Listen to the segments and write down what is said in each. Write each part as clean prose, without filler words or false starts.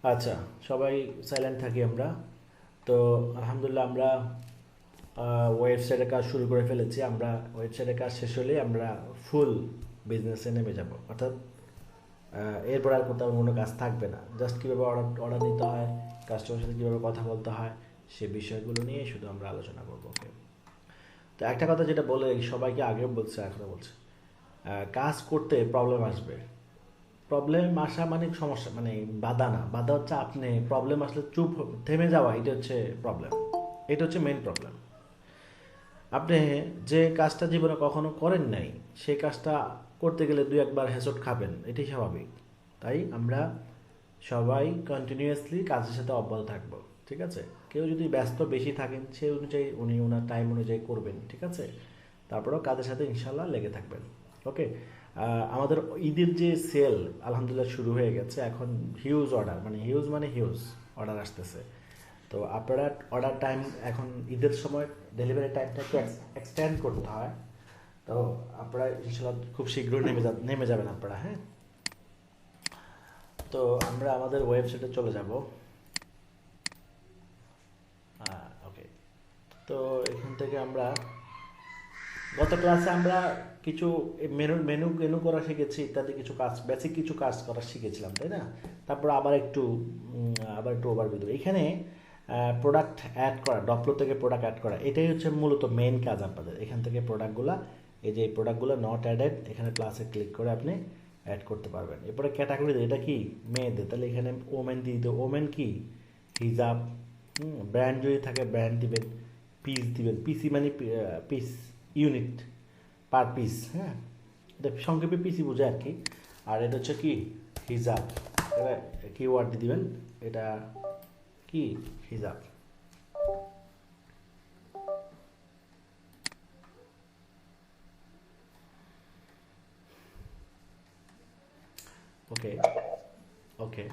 আচ্ছা, সবাই সাইলেন্ট থাকি আমরা। তো আলহামদুলিল্লাহ আমরা ওয়েবসাইটের কাজ শুরু করে ফেলেছি। আমরা ওয়েবসাইটের কাজ শেষ হলেই আমরা ফুল বিজনেসে নেমে যাব, অর্থাৎ এরপর আর কোথাও কোনো কাজ থাকবে না। জাস্ট কীভাবে অর্ডার অর্ডার দিতে হয়, কাস্টমারের সাথে কীভাবে কথা বলতে হয়, সে বিষয়গুলো নিয়ে শুধু আমরা আলোচনা করবো। ওকে, তো একটা কথা যেটা বলে সবাইকে আগেও বলছে এখনও বলছে, কাজ করতে প্রবলেম আসবে। প্রবলেম আসা মানে সমস্যা, মানে বাধা না, বাধা হচ্ছে আপনি প্রবলেম আসলে চুপ থেমে যাওয়া, এটা হচ্ছে প্রবলেম। এটা হচ্ছে মেইন প্রবলেম। আপনি যে কাজটা জীবনে কখনো করেন নাই, সেই কাজটা করতে গেলে দুই একবার হেসট খাবেন, এটাই স্বাভাবিক। তাই আমরা সবাই কন্টিনিউয়াসলি কাজের সাথে অব্যাহত থাকবো, ঠিক আছে? কেউ যদি ব্যস্ত বেশি থাকেন সেই অনুযায়ী উনি ওনার টাইম অনুযায়ী করবেন, ঠিক আছে? তারপরেও কাজের সাথে ইনশাল্লাহ লেগে থাকবেন। ওকে, আমাদের ঈদের যে সেল আলহামদুলিল্লাহ শুরু হয়ে গেছে। এখন হিউজ অর্ডার, মানে হিউজ মানে হিউজ অর্ডার আসতেছে। তো আপনারা অর্ডার টাইম এখন ঈদের সময় ডেলিভারি টাইমটা একটু এক্সটেন্ড করতে হয়। তো আপনারা ইনশাল্লাহ খুব শীঘ্রই নেমে যাবেন আপনারা, হ্যাঁ? তো আমরা আমাদের ওয়েবসাইটে চলে যাব। ওকে, তো এখান থেকে আমরা গত ক্লাসে আমরা কিছু মেনু মেনু মেনু করা শিখেছি, ইত্যাদি কিছু কাজ, বেসিক কিছু কাজ করা শিখেছিলাম, তাই না? তারপর আবার একটু ওভারভিউ দেবো। এখানে প্রোডাক্ট অ্যাড করা, ডপলো থেকে প্রোডাক্ট অ্যাড করা, এটাই হচ্ছে মূলত মেন কাজ আপনাদের। এখান থেকে প্রোডাক্টগুলো, এই যে এই প্রোডাক্টগুলো নট অ্যাডেড, এখানে প্লাসে ক্লিক করে আপনি অ্যাড করতে পারবেন। এরপরে ক্যাটাগরি, এটা কি মেয়েদের, তাহলে এখানে ওমেন দিয়ে দিতে, ওমেন কি হিজাব। ব্র্যান্ড যদি থাকে ব্র্যান্ড দিবেন, পিস দিবেন, পিসি মানে পিস, ইউনিট, পার পিস, হ্যাঁ? এটা সংক্ষেপে পিসি বোঝায় আর কি। আর এটা হচ্ছে কি হিজাব, এবার কিওয়ার্ড দিয়ে দিবেন, এটা কি হিজাব। ওকে, ওকে,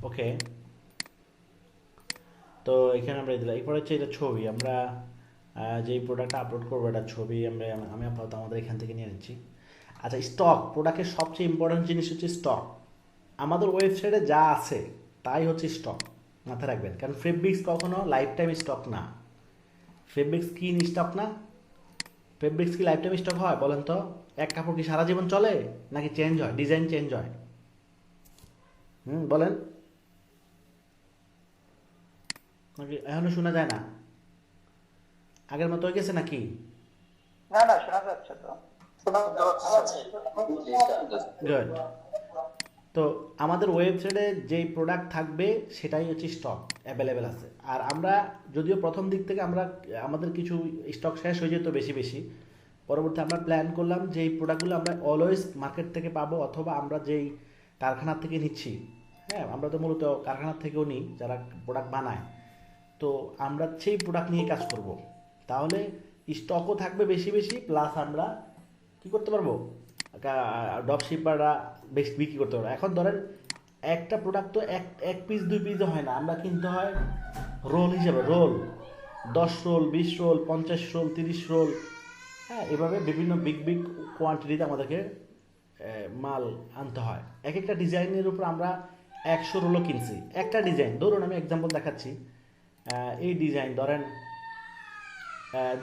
ওকে। তো এখানে আমরা দিলাম। এরপর হচ্ছে এটা ছবি, আমরা যেই প্রোডাক্টটা আপলোড করবো এটা ছবি আমি আপাতত আমাদের এখান থেকে নিয়ে নিচ্ছি। আচ্ছা, স্টক, প্রোডাক্টের সবচেয়ে ইম্পর্টেন্ট জিনিস হচ্ছে স্টক। আমাদের ওয়েবসাইটে যা আছে তাই হচ্ছে স্টক, মাথায় রাখবেন। কারণ ফেব্রিক্স কখনো লাইফ টাইম স্টক না। ফেব্রিক্স কি স্টক না? ফেব্রিক্স কি লাইফ টাইম স্টক হয় বলেন তো? এক কাপড় কি সারা জীবন চলে, নাকি চেঞ্জ হয়, ডিজাইন চেঞ্জ হয়? বলেন, নাকি এখনো শোনা যায় না? আগের মতো হয়ে গেছে নাকি? না না, শোনা যাচ্ছে তো। শোনা যাচ্ছে। গুড। তো আমাদের ওয়েবসাইটে যেই প্রোডাক্ট থাকবে সেটাই হচ্ছে স্টক অ্যাভেলেবেল আছে। আর আমরা যদিও প্রথম দিক থেকে আমাদের কিছু স্টক শেষ হয়ে যেত বেশি বেশি, পরবর্তী আমরা প্ল্যান করলাম যে এই প্রোডাক্টগুলো আমরা অলওয়েজ মার্কেট থেকে পাবো, অথবা আমরা যেই কারখানার থেকে নিচ্ছি, হ্যাঁ, আমরা তো মূলত কারখানার থেকেও নিই যারা প্রোডাক্ট বানায়। তো আমরা সেই প্রোডাক্ট নিয়ে কাজ করব। তাহলে স্টকও থাকবে বেশি বেশি, প্লাস আমরা কি করতে পারবো, ড্রপ শিপাররা বেশ বিক্রি করতে পারবো। এখন ধরেন একটা প্রোডাক্ট তো এক এক পিস দুই পিসও হয় না, আমরা কিনতে হয় রোল হিসেবে, roll 10 roll, 20 roll, 50 roll, 30 roll, হ্যাঁ, এভাবে বিভিন্ন বিগ বিগ কোয়ান্টিটিতে আমাদেরকে মাল আনতে হয়। এক একটা ডিজাইনের উপর আমরা 100 রোলও কিনছি। একটা ডিজাইন ধরুন, আমি এক্সাম্পল দেখাচ্ছি। এই ডিজাইন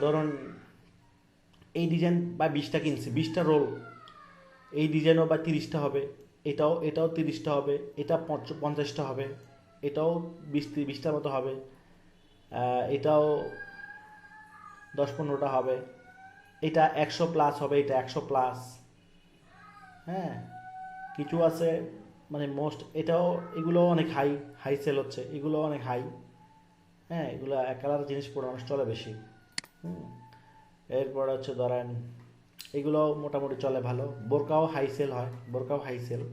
ধরুন এই ডিজাইন বা 20টা কিনছি, 20টা রোল। এই ডিজাইনও বা 30টা হবে, এটাও 30টা হবে, এটা 50টা হবে, এটাও 20টার মতো হবে, এটাও 10-15টা হবে, এটা 100+ হবে, এটা 100+। হ্যাঁ, কিছু আছে মানে এটাও, এগুলো অনেক হাই হাই সেল হচ্ছে, এগুলো অনেক হাই। হ্যাঁ, এগুলো এক কালার জিনিস পরে মানুষ চলে বেশি। হুম এরপর হচ্ছে ধরেন এগুলো মোটামুটি চলে ভালো, বোরকাও হাই সেল হয়, বোরকাও হাই সেল।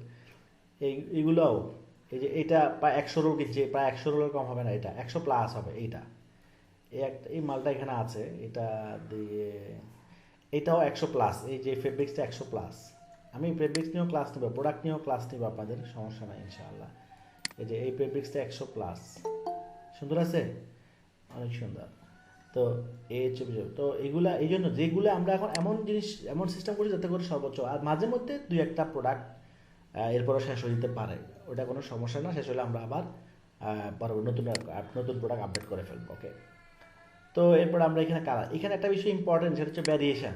এইগুলোও, এই যে এটা প্রায় 100 রোল কিনছে, প্রায় 100 রোলের কম হবে না, এটা 100+ হবে। এইটা এই মালটা এখানে আছে, এটা দিয়ে এটাও 100+। এই যে ফেব্রিক্সটা 100+। আমি ফেব্রিক্স নিয়েও ক্লাস নেবো, প্রোডাক্ট নিয়েও ক্লাস নেবো, আপনাদের সমস্যা নাই ইনশাআল্লাহ। এই যে এই ফেব্রিক্সটা 100+। সুন্দর আছে, অনেক সুন্দর। তো এই হচ্ছে বিষয়। তো এগুলা এই জন্য যেগুলো আমরা এখন এমন জিনিস এমন সিস্টেম করি যাতে করে সর্বোচ্চ, আর মাঝে মধ্যে দুই একটা প্রোডাক্ট এরপরও শেষ হয়ে যেতে পারে, ওটা কোনো সমস্যা না, শেষ হলে আমরা আবার পরবর্তী নতুন প্রোডাক্ট আপডেট করে ফেলবো। ওকে, তো এরপর আমরা এখানে কালার, এখানে একটা বিষয় ইম্পর্টেন্ট, সেটা হচ্ছে ভ্যারিয়েশন।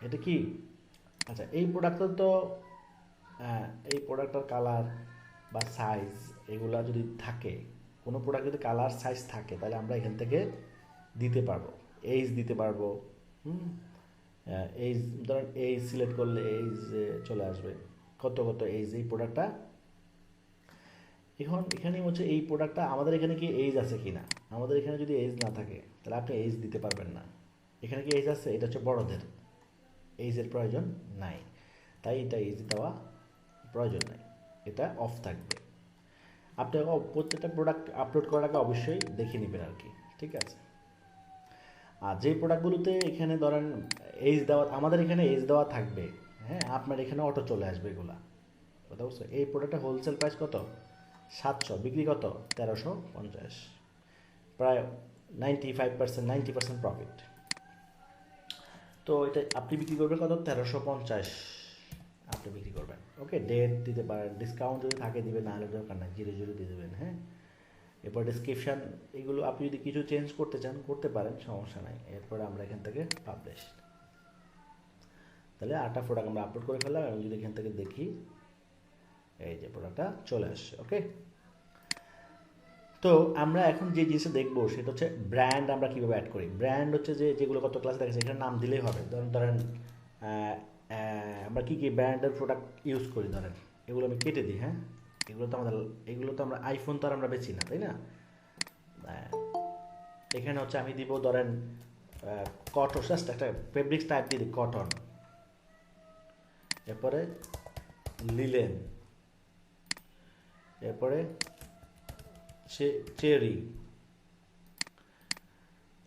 এটা কি, আচ্ছা এই প্রোডাক্টের তো এই প্রোডাক্টের কালার বা সাইজ এগুলা যদি থাকে, কোনো প্রোডাক্ট যদি কালার সাইজ থাকে, তাহলে আমরা এখান থেকে দিতে পারবো, এইজ দিতে পারবো। হুম, এইজ ধরেন এইজ সিলেক্ট করলে এইজ চলে আসবে, কত কত এইজ এই প্রোডাক্টটা। এখন এখানে হচ্ছে এই প্রোডাক্টটা আমাদের এখানে কি এইজ আছে কি না, আমাদের এখানে যদি এইজ না থাকে তাহলে আপনি এইজ দিতে পারবেন না। এখানে কি এইজ আছে, এটা হচ্ছে বড়দের, এইজের প্রয়োজন নাই, তাই এটা এইজ দেওয়া প্রয়োজন নাই, এটা অফ থাকবে। আপনি প্রত্যেকটা প্রোডাক্ট আপলোড করার আগে অবশ্যই দেখে নেবেন আর কি, ঠিক আছে। আর যেই প্রোডাক্টগুলোতে এখানে ধরেন এইজ দেওয়া, আমাদের এখানে এইজ দেওয়া থাকবে, হ্যাঁ আপনার এখানে অটো চলে আসবে এগুলা, কথা বুঝছো। এই প্রোডাক্টের হোলসেল প্রাইস কত, 700, বিক্রি কত 1350, প্রায় 90% প্রফিট। তো এটা আপনি বিক্রি করবেন কত, 1350 আপনি বিক্রি করবেন। ওকে, ডেট দিতে পারেন, ডিসকাউন্ট যদি থাকে দিবেন, না হলে দরকার নাই, 0 দিয়ে দেবেন। হ্যাঁ, এরপর ডিসক্রিপশান এগুলো আপনি যদি কিছু চেঞ্জ করতে চান করতে পারেন, সমস্যা নাই। এরপরে আমরা এখান থেকে পাবলিশ, তাহলে 8টা প্রোডাক্ট আমরা আপলোড করে ফেললাম, এবং যদি এখান থেকে দেখি এই যে প্রোডাক্টটা চলে আসছে। ওকে, তো আমরা এখন যে জিনিসটা দেখবো সেটা হচ্ছে ব্র্যান্ড আমরা কীভাবে অ্যাড করি। ব্র্যান্ড হচ্ছে যে যেগুলো কত ক্লাসে দেখেছে এখানে নাম দিলেই হবে। ধরেন আমরা কী কী ব্র্যান্ডের প্রোডাক্ট ইউজ করি, ধরেন এগুলো আমি কেটে দিই। হ্যাঁ, এগুলো তো আমরা আইফোন তো আর আমরা বেচি না, তাই না। এখানে হচ্ছে আমি দিব ধরেন কটন, জাস্ট একটা ফেব্রিক্স টাইপ দিয়ে দিই কটন, এরপরে লিলেন, এরপরে চেরি।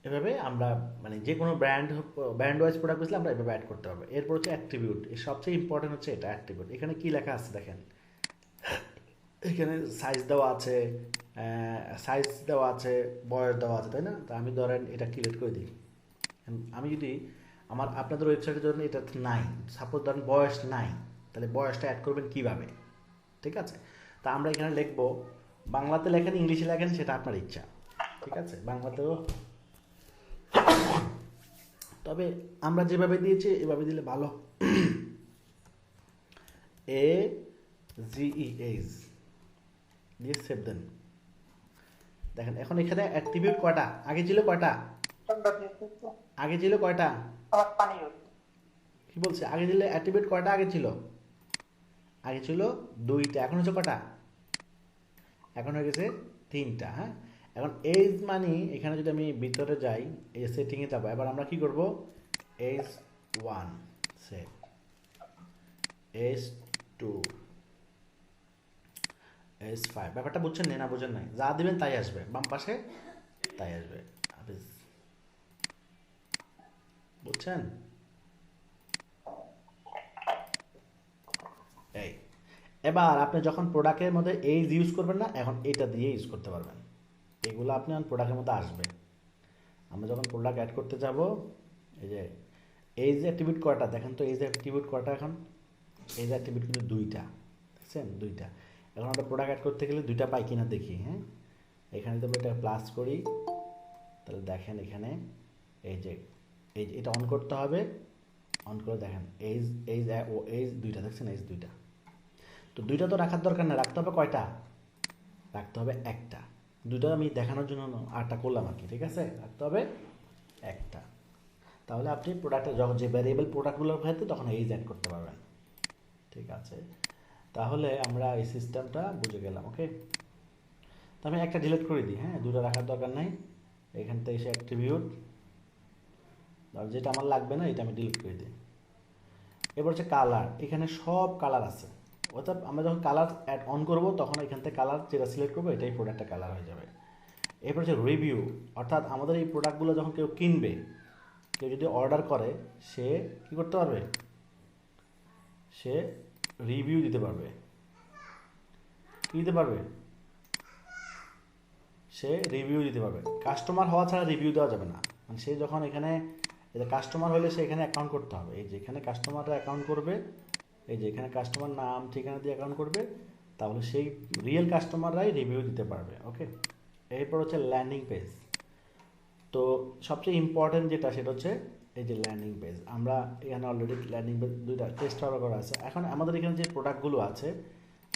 এভাবে আমরা মানে যে কোনো ব্র্যান্ড ওয়াইজ প্রোডাক্ট বেচলে আমরা এভাবে অ্যাড করতে হবে। এরপর হচ্ছে অ্যাট্রিবিউট, এর সবচেয়ে ইম্পর্টেন্ট হচ্ছে এটা অ্যাট্রিবিউট। এখানে কি লেখা আছে দেখেন, এখানে সাইজ দেওয়া আছে, বয়স দেওয়া আছে, তাই না। তো আমি ধরেন এটা ক্লিক করে দিই। আমি যদি আপনাদের ওয়েবসাইটে ধরেন এটা নাই, সাপোজ ধরেন বয়স নাই, তাহলে বয়সটা অ্যাড করবেন কিভাবে, ঠিক আছে। তা আমরা এখানে লিখবো, বাংলাতে লেখেন ইংলিশে লেখেন সেটা আপনার ইচ্ছা, ঠিক আছে, বাংলাতেও। তবে আমরা যেভাবে দিয়েছি এভাবে দিলে ভালো। AGES দিয়ে সেভ দেন। দেখেন এখন এখানে অ্যাট্রিবিউট কয়টা, আগে ছিল কয়টা, কি বলছে, আগে দিলে অ্যাট্রিবিউট কয়টা, আগে ছিল 2টা, এখন হচ্ছে কটা, এখন হয়ে গেছে 3টা। হ্যাঁ, এখন এজ মানি, এখানে যদি আমি ভিতরে যাই, এই সেটিংয়ে যাবো, এবার আমরা কি করব, S1 সেভ, S2, S5। ব্যাপারটা বুঝছেন না বুঝেন নাই, যা দিবেন তাই আসবে, বাম পাশে তাই আসবে, বুঝছেন। এই এবার আপনি যখন প্রোডাক্টের মধ্যে এইজ ইউজ করবেন না, এখন এটা দিয়ে ইউজ করতে পারবেন, এগুলো আপনি প্রোডাক্টের মধ্যে আসবে। আমরা যখন প্রোডাক্ট অ্যাড করতে যাব, এই যে এইজ অ্যাট্রিবিউট কয়টা দেখেন তো, এইজ অ্যাট্রিবিউট কয়টা, এখন এইজ অ্যাট্রিবিউট কিন্তু 2টা, দেখছেন 2টা। এখন আমরা প্রোডাক্ট অ্যাড করতে গেলে 2টা পাই কিনা দেখি। হ্যাঁ, এখানে যদি আমরা এটা প্লাস করি, তাহলে দেখেন এখানে এই যে এটা অন করতে হবে, অন করে দেখেন এইজ 2টা, দেখছেন এইজ 2টা। তো 2টা তো রাখার দরকার না, রাখতে হবে কয়টা, রাখতে হবে একটা। 2টা আমি দেখানোর জন্য 8টা করলাম আর কি, ঠিক আছে, রাখতে হবে একটা। তাহলে আপনি প্রোডাক্টে যখন যে ভ্যারিয়েবল প্রোডাক্টগুলোর ক্ষেত্রে তখন এইজ অ্যাড করতে পারবেন, ঠিক আছে। তাহলে আমরা এই সিস্টেমটা বুঝে গেলাম। ওকে, তো আমি একটা ডিলিট করে দিই। হ্যাঁ, 2টা রাখার দরকার নাই, এখান থেকে এসে অ্যাট্রিবিউট, যেটা আমার লাগবে না এটা আমি ডিলিট করে দিই। এবার হচ্ছে কালার, এখানে সব কালার আছে, অর্থাৎ আমরা যখন কালার অ্যাড অন করবো তখন এখান থেকে কালার যেটা সিলেক্ট করবো এটাই প্রোডাক্টটা কালার হয়ে যাবে। এরপর হচ্ছে রিভিউ, অর্থাৎ আমাদের এই প্রোডাক্টগুলো যখন কেউ কিনবে, কেউ যদি অর্ডার করে, সে কী করতে পারবে, সে রিভিউ দিতে পারবে। কী দিতে পারবে, সে রিভিউ দিতে পারবে। কাস্টমার হওয়া ছাড়া রিভিউ দেওয়া যাবে না। মানে সে যখন এখানে কাস্টমার হলে সে এখানে অ্যাকাউন্ট করতে হবে। এই যে এখানে কাস্টমাররা অ্যাকাউন্ট করবে, এই যে এখানে কাস্টমার নাম ঠিকানা দিয়ে অ্যাকাউন্ট করবে, তাহলে সেই রিয়েল কাস্টমাররাই রিভিউ দিতে পারবে। ওকে, এরপর হচ্ছে ল্যান্ডিং পেজ। তো সবচেয়ে ইম্পর্টেন্ট যেটা সেটা হচ্ছে এই যে ল্যান্ডিং পেজ। আমরা এখানে অলরেডি ল্যান্ডিং পেজ দুইটা টেস্ট করা আছে। এখন আমাদের এখানে যে প্রোডাক্টগুলো আছে,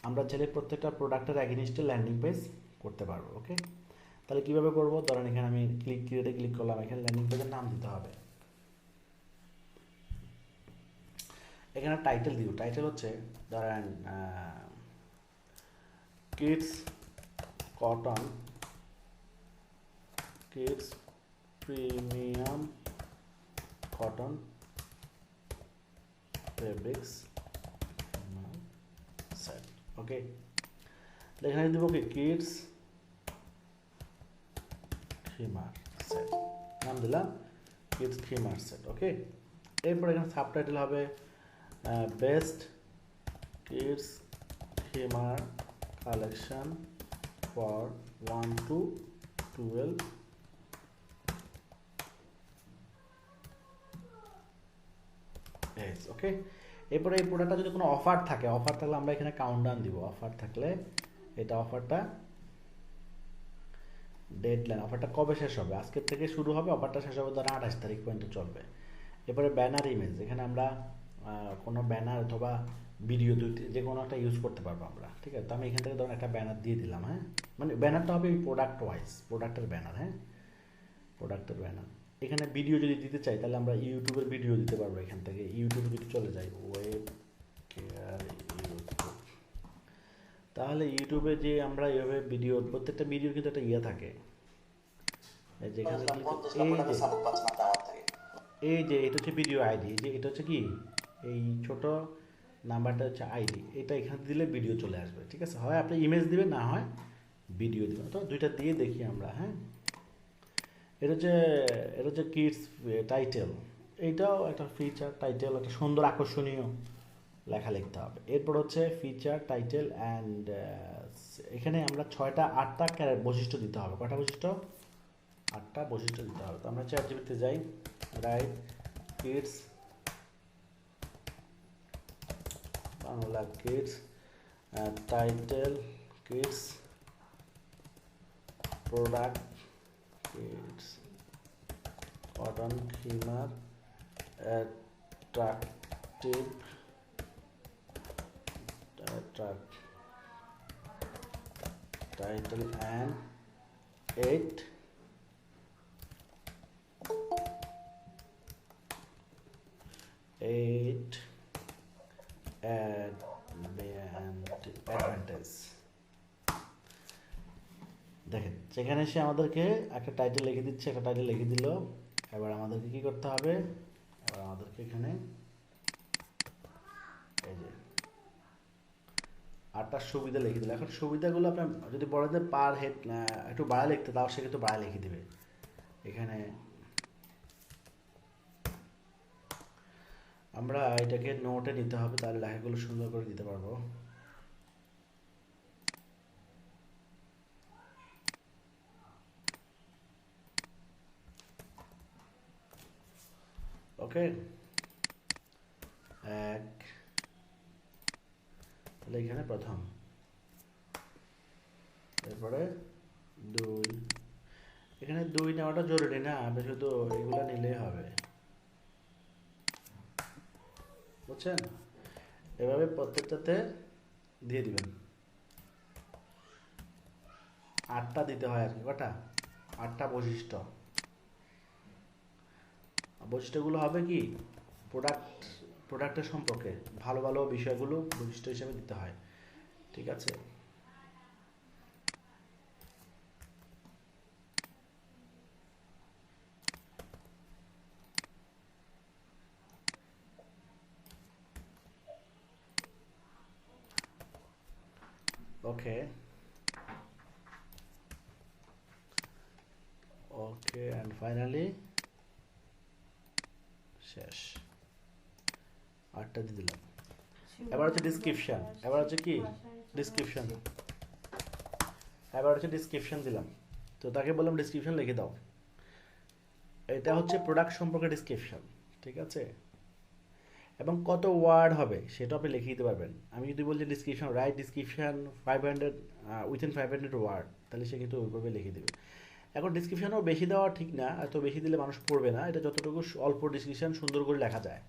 আমরা চাইলে প্রত্যেকটা প্রোডাক্টের অ্যাগেনিস্টে ল্যান্ডিং পেজ করতে পারবো। ওকে, তাহলে কীভাবে করবো? ধরেন এখানে আমি ক্রিয়েটে ক্লিক করলাম, এখানে ল্যান্ডিং পেজের নাম দিতে হবে। এখানে টাইটেল দিব। টাইটেল হচ্ছে ধরেন kids cotton, kids premium cotton fabrics set. Okay, এখানে দেবো কি কিডস থিমার সেট, নাম দিলাম কিডস থিমার সেট। ওকে, এরপর এখানে সাবটাইটেল হবে বেস্ট কিডস থিমার collection for 1 to 12 age. Okay, এরপরে এই প্রোডাক্টটা যদি কোনো অফার থাকে, অফার থাকলে আমরা এখানে কাউন্টডাউন দিব। অফার থাকলে এটা অফারটা ডেডলাইন, অফারটা কবে শেষ হবে? আজকের থেকে শুরু হবে, অফারটা শেষ হবে ধরেন 28 তারিখ পর্যন্ত চলবে। এরপরে ব্যানার ইমেজ, এখানে আমরা কোনো ব্যানার অথবা ভিডিও যে কোনো একটা ইউজ করতে পারবো আমরা। ঠিক আছে, তো আমি এখান থেকে ধরুন একটা ব্যানার দিয়ে দিলাম। হ্যাঁ, মানে ব্যানারটা হবে প্রোডাক্ট ওয়াইজ, প্রোডাক্টের ব্যানার। হ্যাঁ, প্রোডাক্টের ব্যানার। এখানে ভিডিও যদি দিতে চাই তাহলে আমরা ইউটিউবের ভিডিও দিতে পারবো। এখান থেকে ইউটিউবে যদি চলে যাই, ওয়েব কেয়ার ইউটিউব, তাহলে ইউটিউবে যে আমরা এইভাবে ভিডিও, প্রত্যেকটা ভিডিওর কিন্তু একটা ইয়ে থাকে, যেখানে এই যে এটা হচ্ছে ভিডিও আইডি, যে এটা হচ্ছে কি এই ছোট নাম্বারটা হচ্ছে আইডি, এটা এখানে দিলে ভিডিও চলে আসবে। ঠিক আছে, হয় আপনি ইমেজ দিবেন, না হয় ভিডিও দিবেন। তো দুইটা দিয়ে দেখি আমরা। হ্যাঁ, এটা হচ্ছে কিডস টাইটেল, এইটাও একটা ফিচার। টাইটেল একটা সুন্দর আকর্ষণীয় লেখা লিখতে হবে। এরপর হচ্ছে ফিচার টাইটেল অ্যান্ড এখানে আমরা 6টা 8টা বৈশিষ্ট্য দিতে হবে। কয়টা বৈশিষ্ট্য? 8টা বৈশিষ্ট্য দিতে হবে। তো আমরা চ্যাটজিপিটিতে যাই, write kids Bangla kids title kids product kids cotton থিমার অ্যাট্রাকটিভ title and 8 advantage। দেখেন সেখানে সে আমাদেরকে একটা টাইটেল লিখে দিচ্ছে, একটা টাইটেল লিখে দিল। এবার আমাদেরকে কি করতে হবে? এবার আমাদেরকে এখানে এই যে 8টা সুবিধা লিখে দিল। এখন সুবিধাগুলো আপনার যদি বলে যে পার হেড একটু বাড়া লিখতে, তাও সে কিন্তু বাড়া লিখে দিবে। এখানে আমরা এটাকে নোটে নিতে হবে, তাহলে লেখাগুলো সুন্দর করে দিতে পারবো। ওকে, এক, তাহলে এখানে প্রথম, এরপরে 2, এখানে 2 নেওয়াটা জরুরি না, আপনি শুধু এগুলো নিলেই হবে, বুঝছেন? এভাবে প্রত্যেকটাতে দিয়ে দিবেন। 8টা দিতে হয় আর কি। কটা? 8টা বৈশিষ্ট্য। বৈশিষ্ট্যগুলো হবে কি প্রোডাক্টের সম্পর্কে ভালো ভালো বিষয়গুলো বৈশিষ্ট্য হিসেবে দিতে হয়। ঠিক আছে, ওকে ওকে অ্যান্ড ফাইনালি শেষ। 8টা দিয়ে দিলাম। এবার হচ্ছে ডিসক্রিপশন। এবার হচ্ছে কি ডিসক্রিপশন, এবার হচ্ছে ডিসক্রিপশন দিলাম। তো তাকে বললাম ডিসক্রিপশন লিখে দাও। এটা হচ্ছে প্রোডাক্ট সম্পর্কে ডিসক্রিপশন, ঠিক আছে? এবং কত ওয়ার্ড হবে সেটা আপনি লিখে দিতে পারবেন। আমি যদি বলি description, right description 500 within 500 word, তাহলে সে কিন্তু ওইভাবে লিখে দেবে। এখন ডিসক্রিপশনও বেশি দেওয়া ঠিক না, এত বেশি দিলে মানুষ পড়বে না। এটা যতটুকু অল্প ডিসক্রিপশন সুন্দর করে লেখা যায়,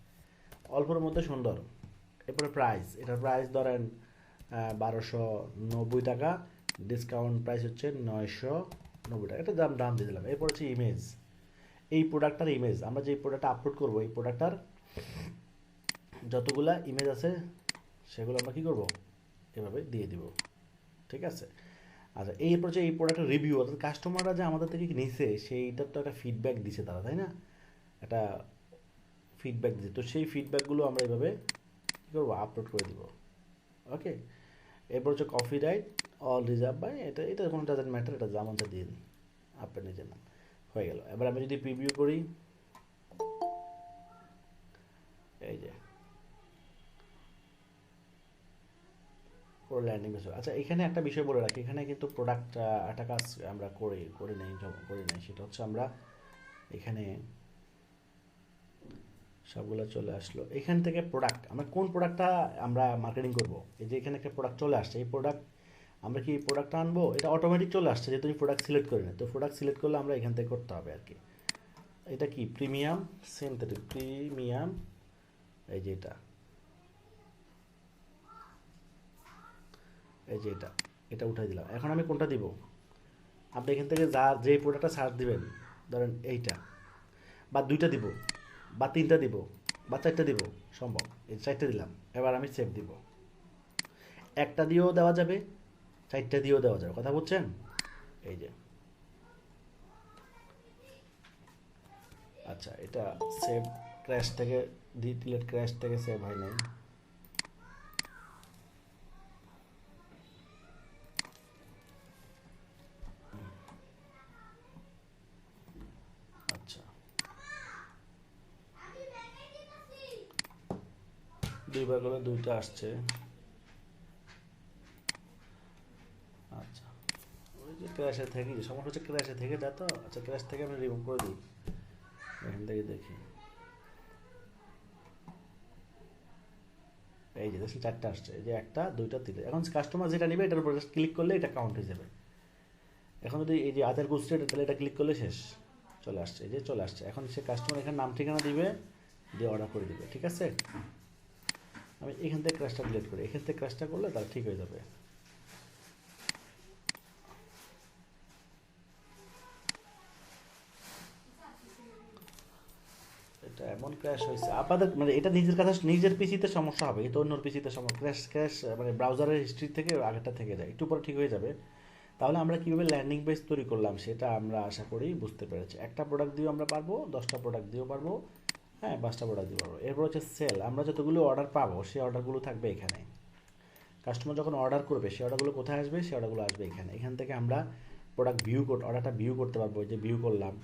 অল্পর মধ্যে সুন্দর। এরপরে প্রাইস, এটার প্রাইস ধরেন 1290 টাকা, ডিসকাউন্ট প্রাইস হচ্ছে 990 টাকা, এটা দাম দাম দিয়ে দিলাম। এরপর হচ্ছে ইমেজ, এই প্রোডাক্টটার ইমেজ, আমরা যে প্রোডাক্টটা আপলোড করবো এই প্রোডাক্টটার যতগুলা ইমেজ আছে সেগুলো আমরা কী করবো, এভাবে দিয়ে দিব, ঠিক আছে? আচ্ছা, এরপর যে এই প্রোডাক্টের রিভিউ, অর্থাৎ কাস্টমাররা যে আমাদের থেকে নিছে সেইটার তো একটা ফিডব্যাক দিছে তারা, তাই না? একটা ফিডব্যাক দিছে, তো সেই ফিডব্যাকগুলো আমরা এইভাবে কী করবো, আপলোড করে দিব। ওকে, এরপর হচ্ছে কপিরাইট অল রিজার্ভ বাই, এটা এটা কোনো ডাজেন্ট ম্যাটার, এটা যেমন দিয়ে দিন আপনার নিজের নাম, হয়ে গেল। এবার আমি যদি প্রিভিউ করি, এই যে পুরো ল্যান্ডিং পেজ। আচ্ছা, এখানে একটা বিষয় বলে রাখি, এখানে কিন্তু প্রোডাক্ট একটা কাজ আমরা করি নাই, সেটা হচ্ছে আমরা এখানে সবগুলো চলে আসলো। এখান থেকে প্রোডাক্ট, আমরা কোন প্রোডাক্টটা আমরা মার্কেটিং করব, এই যে এখানে একটা প্রোডাক্ট চলে আসছে, এই প্রোডাক্ট আমরা কি প্রোডাক্টটা আনবো, এটা অটোমেটিক চলে আসছে যেহেতু আমি প্রোডাক্ট সিলেক্ট করি না। তো প্রোডাক্ট সিলেক্ট করলে আমরা এখান থেকে করতে হবে আর কি। এটা কি প্রিমিয়াম সিনথেটিক, প্রিমিয়াম, এই যে এটা, এই যে এটা, এটা উঠাই দিলাম। এখন আমি কোনটা দিব, আপনি এখান থেকে যে প্রোডাক্টটা সার্চ দিবেন, ধরেন এইটা, বা দুইটা দিব, বা তিনটা দিব, বা চারটা দিব, সম্ভব এই চারটা দিলাম। এবার আমি সেভ দিব, একটা দিয়েও দেওয়া যাবে, চারটা দিয়েও দেওয়া যাবে, কথা বুঝছেন? এই যে, আচ্ছা, এটা সেভ ক্র্যাশ থেকে ডিলেট, ক্র্যাশ থেকে সেভ হয় নাই। আচ্ছা, দুইবার করে দুইটা আসছে। আচ্ছা, ওই যে ক্র্যাশে থেকে, সমস্যা হচ্ছে ক্র্যাশে থেকে যায় তো। আচ্ছা, ক্র্যাশ থেকে আমি রিমুভ করে দিই, এখান থেকে দেখি, এই যে দেখছি চারটা আসছে, এই যে একটা, দুইটা, তিনটা। এখন কাস্টমার যেটা নেবে এটার উপর ক্লিক করলে এটা কাউন্ট হয়ে যাবে। এখন যদি এই যে আদার গুডস রেট, তাহলে এটা ক্লিক করলে শেষ, চলে আসছে, এই যে চলে আসছে। এখন সে কাস্টমার এখানে নাম ঠিকানা দিবে, দিয়ে অর্ডার করে দিবে, ঠিক আছে? আমি এখান থেকে ক্র্যাশটা ডিলিট করি, এখান থেকে ক্র্যাশটা করলে তাহলে ঠিক হয়ে যাবে। এটা এমন ক্র্যাশ হয়েছে আপনাদের, মানে এটা নিজের কাছে নিজের পিসিতে সমস্যা হবে, কিন্তু অন্য পিসিতে সমস্যা, ক্র্যাশ মানে ব্রাউজারের হিস্ট্রি থেকে আগেরটা থেকে যায়, একটু পরে ঠিক হয়ে যাবে। তাহলে আমরা কীভাবে ল্যান্ডিং পেজ তৈরি করলাম সেটা আমরা আশা করি বুঝতে পেরেছি। একটা প্রোডাক্ট দিয়েও আমরা পারবো, 10টা প্রোডাক্ট দিয়েও পারবো, হ্যাঁ 5টা প্রোডাক্ট দিয়ে পারবো। এরপর হচ্ছে সেল, আমরা যতগুলো অর্ডার পাবো সেই অর্ডারগুলো থাকবে এখানে। কাস্টমার যখন অর্ডার করবে সেই অর্ডারগুলো কোথায় আসবে, সেই অর্ডারগুলো আসবে এখানে। এখান থেকে আমরা প্রোডাক্ট অর্ডারটা ভিউ করতে পারবো, যে ভিউ করলাম,